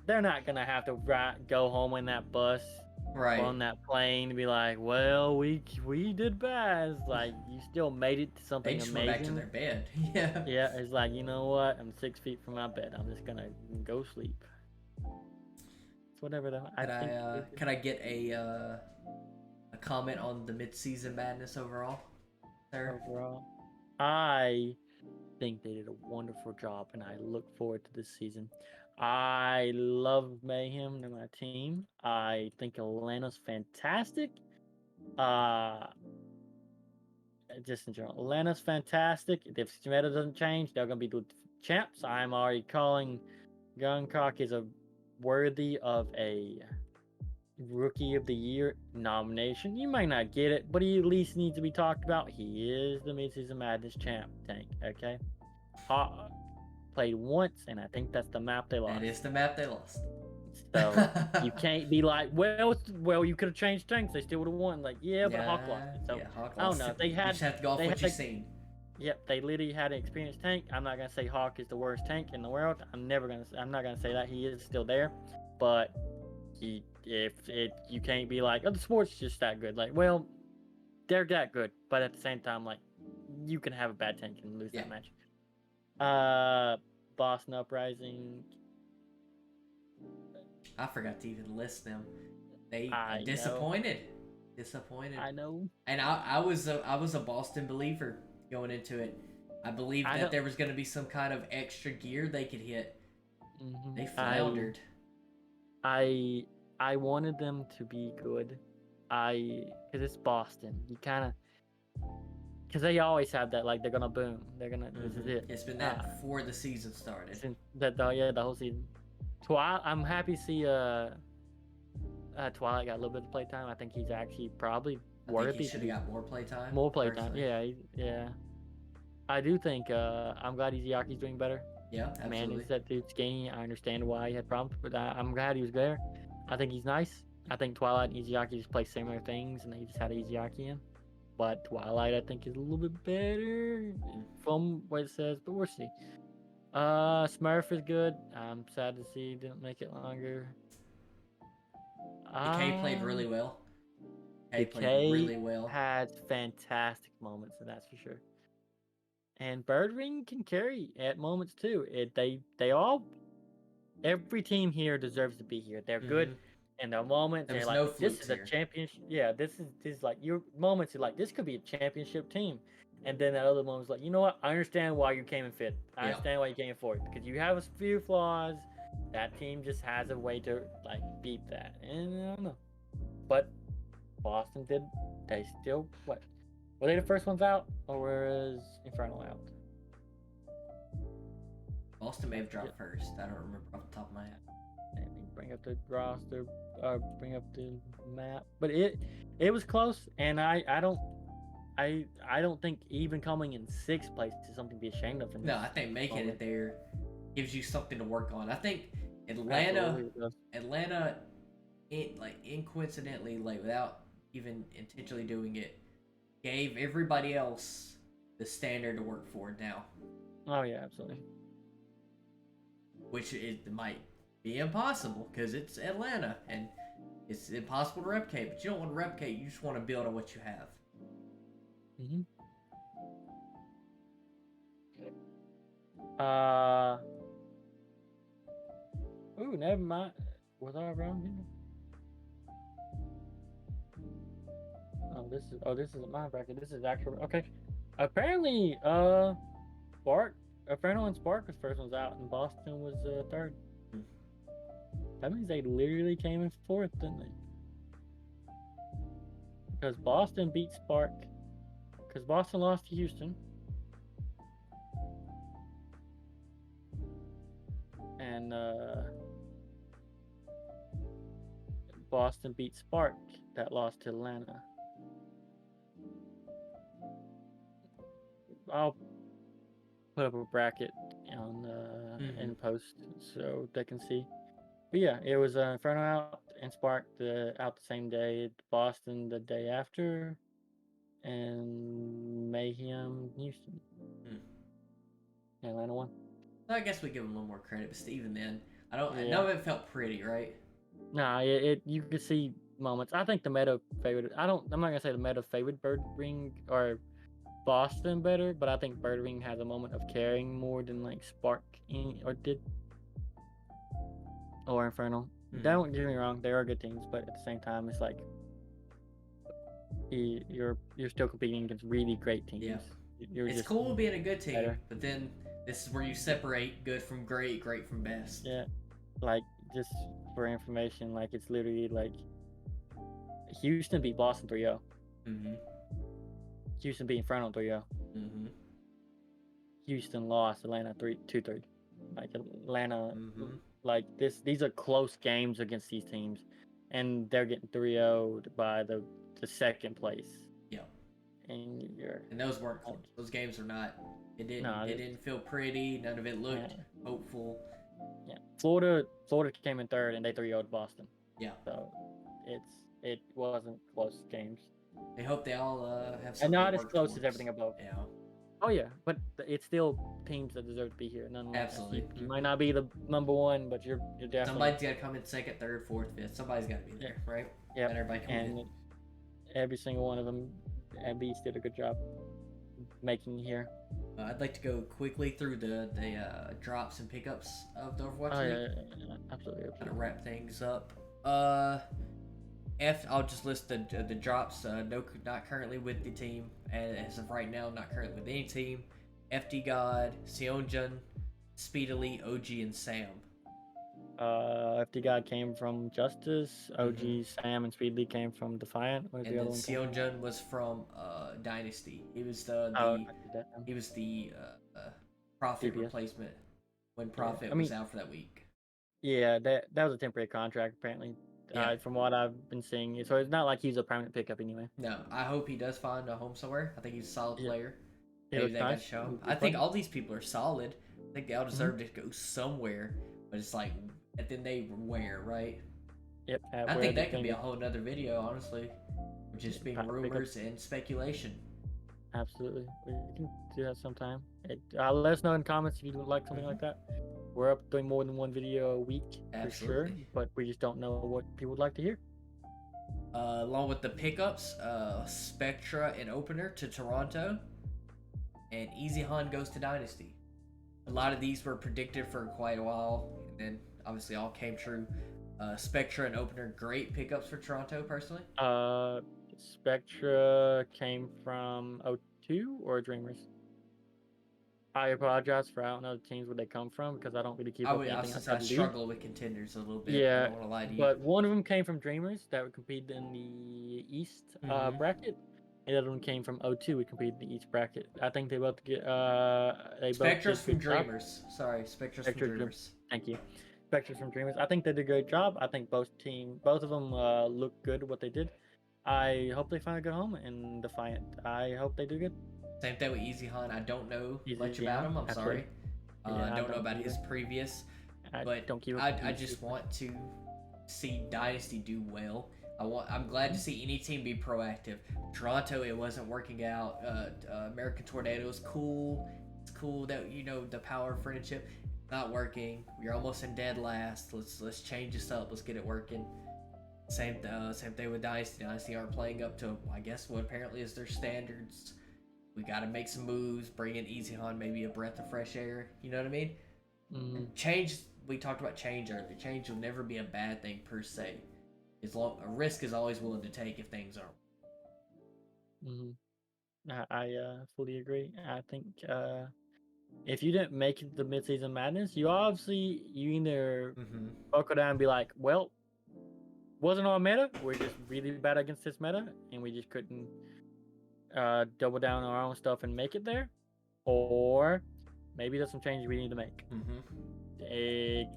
they're not gonna have to go home in that bus or Right. on that plane to be like, well, we did bad. It's like you still made it to They something just went back to their amazing. bed. Yeah. Yeah, it's like, you know what? I'm 6 feet from my bed. I'm just gonna go sleep. It's whatever though. I think Can I get a comment on the mid-season madness overall, sir? overall, I think they did a wonderful job, and I look forward to this season. I love Mayhem. They're my team. I think Atlanta's fantastic. Uh, just in general, Atlanta's fantastic. If meta doesn't change, they're gonna be the champs. I'm already calling Guncock is a worthy of a Rookie of the Year nomination. You might not get it, but he at least needs to be talked about. He is the Midseason Madness champ tank. Okay, played once, and I think that's the map they lost. That is the map they lost. So you can't be like, well, you could have changed tanks. They still would have won. Like, yeah, but Hawk lost it. So Hawk I don't lost know. it. They had. You just have to go off what you've seen. Yep, they literally had an experienced tank. I'm not gonna say Hawk is the worst tank in the world. I'm not gonna say that. He is still there, but you can't be like, oh, the sport's just that good. Like, well, they're that good, but at the same time, like, you can have a bad tank and lose that match. Boston Uprising. I forgot to even list them. They Disappointed. I know. And I was a Boston believer going into it. I believed that there was going to be some kind of extra gear they could hit. Mm-hmm. They floundered. I wanted them to be good. Because it's Boston. You kind of, because they always have that, like, they're gonna boom. They're gonna. This is it. It's been that before the season started. The whole season. I'm happy to see Twilight got a little bit of playtime. I think he's actually probably worthy. He should have got more playtime. More playtime. Yeah. I do think. I'm glad Izuaki's doing better. Yeah, absolutely. Man, that dude's skinny. I understand why he had problems, but I'm glad he was there. I think he's nice. I think Twilight and Izuaki just play similar things, and they just had Izuaki in. But Twilight, I think, is a little bit better from what it says, but we'll see. Smurf is good. I'm sad to see he didn't make it longer. Decay played really well. Decay had fantastic moments, and that's for sure. And Birdring can carry at moments too. Every team here deserves to be here. They're good in their moments. They're like, this is a championship. Yeah, this is like your moments. Are like, this could be a championship team. And then that other moment's like, you know what? I understand why you came in fifth. I understand why you came in fourth, because you have a few flaws. That team just has a way to like beat that. And I don't know. But Boston did. They still what? Were they the first ones out, or was Infernal out? Boston may have dropped first. I don't remember off the top of my head. Let me bring up the roster, bring up the map. But it was close, and I don't think even coming in sixth place is something to be ashamed of. No, I think making it there gives you something to work on. I think Atlanta, incoincidentally, like without even intentionally doing it, gave everybody else the standard to work for now. Oh yeah, absolutely. Which it might be impossible because it's Atlanta and it's impossible to replicate. But you don't want to replicate; you just want to build on what you have. Mm-hmm. Ooh, never mind. Was I around here? This isn't my bracket. This is actual. Okay. Apparently, Spark, Inferno and Spark was first ones out, and Boston was third. That means they literally came in fourth, didn't they? Because Boston beat Spark. Because Boston lost to Houston. And Boston beat Spark, that lost to Atlanta. I'll put up a bracket on in post so they can see. But yeah, it was Inferno out and Spark out the same day, Boston the day after, and Mayhem Houston. Atlanta won. I guess we give them a little more credit, but even then, I don't. Yeah. None of it felt pretty, right? Nah, you could see moments. I think the meta favored. I'm not gonna say the meta favored Bird Ring or Boston better, but I think Bird Ring has a moment of caring more than like Spark or did or Infernal. Mhm. Don't get me wrong, they are good teams, but at the same time, it's like you're still competing against really great teams. Yeah. You're It's just cool being a good team, better. but then this is where you separate good from great, great from best. Yeah, like just for information, like it's literally like Houston beat Boston 3-0. Mm-hmm. Houston beat Infernal 3-0. Mm-hmm. Houston lost Atlanta 2-3. Like Atlanta, Mm-hmm. like these are close games against these teams, and they're getting 3-0'd by the second place. Yeah. And those weren't close. Those games are not. It didn't. No, it didn't feel pretty. None of it looked hopeful. Yeah. Florida came in third, and they 3-0'd Boston. Yeah. So it wasn't close games. I hope they all have something. And not to as work close towards. as everything above. Yeah. Oh yeah, but it's still teams that deserve to be here. Nonetheless, Absolutely. You might not be the number one, but you're definitely. Somebody's got to come in second, third, fourth, fifth. Somebody's got to be there, right? Yeah. Everybody come in. Every single one of them, MBs did a good job making here. I'd like to go quickly through the drops and pickups of the Overwatch League. Yeah, absolutely. Kind of wrap things up. I'll just list the drops. Not currently with the team, and as of right now, not currently with any team. FD God, Seonjun, Speedily, OG, and Sam. FD God came from Justice. OG, Sam, and Speedly came from Defiant. And then Seonjun was from Dynasty. He was the Prophet DPS. replacement when Prophet was out for that week. Yeah, that was a temporary contract apparently. Yeah. From what I've been seeing, so it's not like he's a permanent pickup anyway. No, I hope he does find a home somewhere. I think he's a solid player. Maybe they got to show him. I think all these people are solid. I think they all deserve to go somewhere, but it's like, and then they where, right? Yep. I think that could be a whole nother video, honestly. Just being rumors and speculation. Absolutely, we can do that sometime. Let us know in comments if you would like something like that. We're up doing more than one video a week for sure, but we just don't know what people would like to hear. Along with the pickups, Spectra and Opener to Toronto, and Easy Han goes to Dynasty. A lot of these were predicted for quite a while, and then obviously all came true. Spectra and Opener, great pickups for Toronto, personally. Spectra came from O2 or Dreamers? I apologize for I don't know the teams where they come from because I don't really keep up. I struggle with contenders a little bit. Yeah, I don't want to lie to you. But one of them came from Dreamers that would compete in the East bracket. And the other one came from O2. We competed in the East bracket. I think they both get. Spectra's from Dreamers. Sorry, Spectra's from Dreamers. Thank you. Spectra's from Dreamers. I think they did a great job. I think both of them look good at what they did. I hope they find a good home in Defiant. I hope they do good. Same thing with Easy Han. I don't know much about him. I'm sorry. I don't know about his previous. But I just want to see Dynasty do well. I'm glad to see any team be proactive. Toronto, it wasn't working out. American Tornado is cool. It's cool that the power of friendship. Not working. We're almost in dead last. Let's change this up. Let's get it working. Same thing with Dynasty. Dynasty aren't playing up to, I guess, what apparently is their standards. We got to make some moves. Bring in Easy Han, maybe a breath of fresh air. You know what I mean? Change. We talked about change earlier. Change will never be a bad thing per se. A risk is always willing to take if things aren't. I fully agree. I think if you didn't make it the Midseason Madness, you either buckle down and be like, well, wasn't our meta. We're just really bad against this meta, and we just couldn't double down on our own stuff and make it there. Or maybe there's some changes we need to make.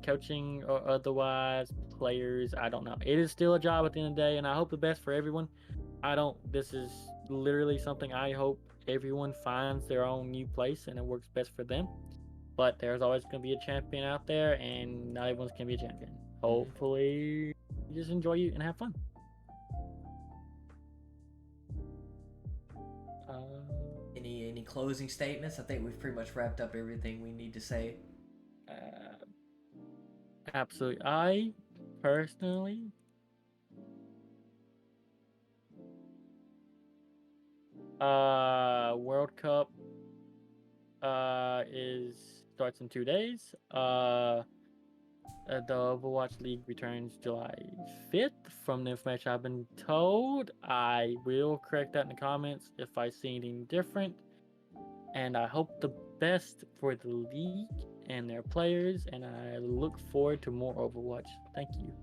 Coaching or otherwise, players, I don't know. It is still a job at the end of the day, and I hope the best for everyone. This is literally something I hope everyone finds their own new place and it works best for them. But there's always going to be a champion out there, and not everyone's going to be a champion. Hopefully, you just enjoy it and have fun. Any closing statements? I think we've pretty much wrapped up everything we need to say. Absolutely. I personally World Cup is starts in 2 days. The Overwatch League returns July 5th. From the information I've been told, I will correct that in the comments if I see anything different. And I hope the best for the league and their players. And I look forward to more Overwatch. Thank you.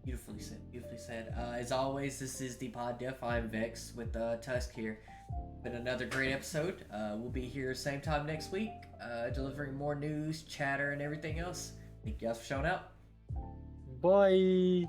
Beautifully said. Beautifully said. As always, this is the Pod-Diff. I'm Vex with Tusk here. Been another great episode. We'll be here same time next week, delivering more news, chatter, and everything else. Thank you guys for showing up. Bye.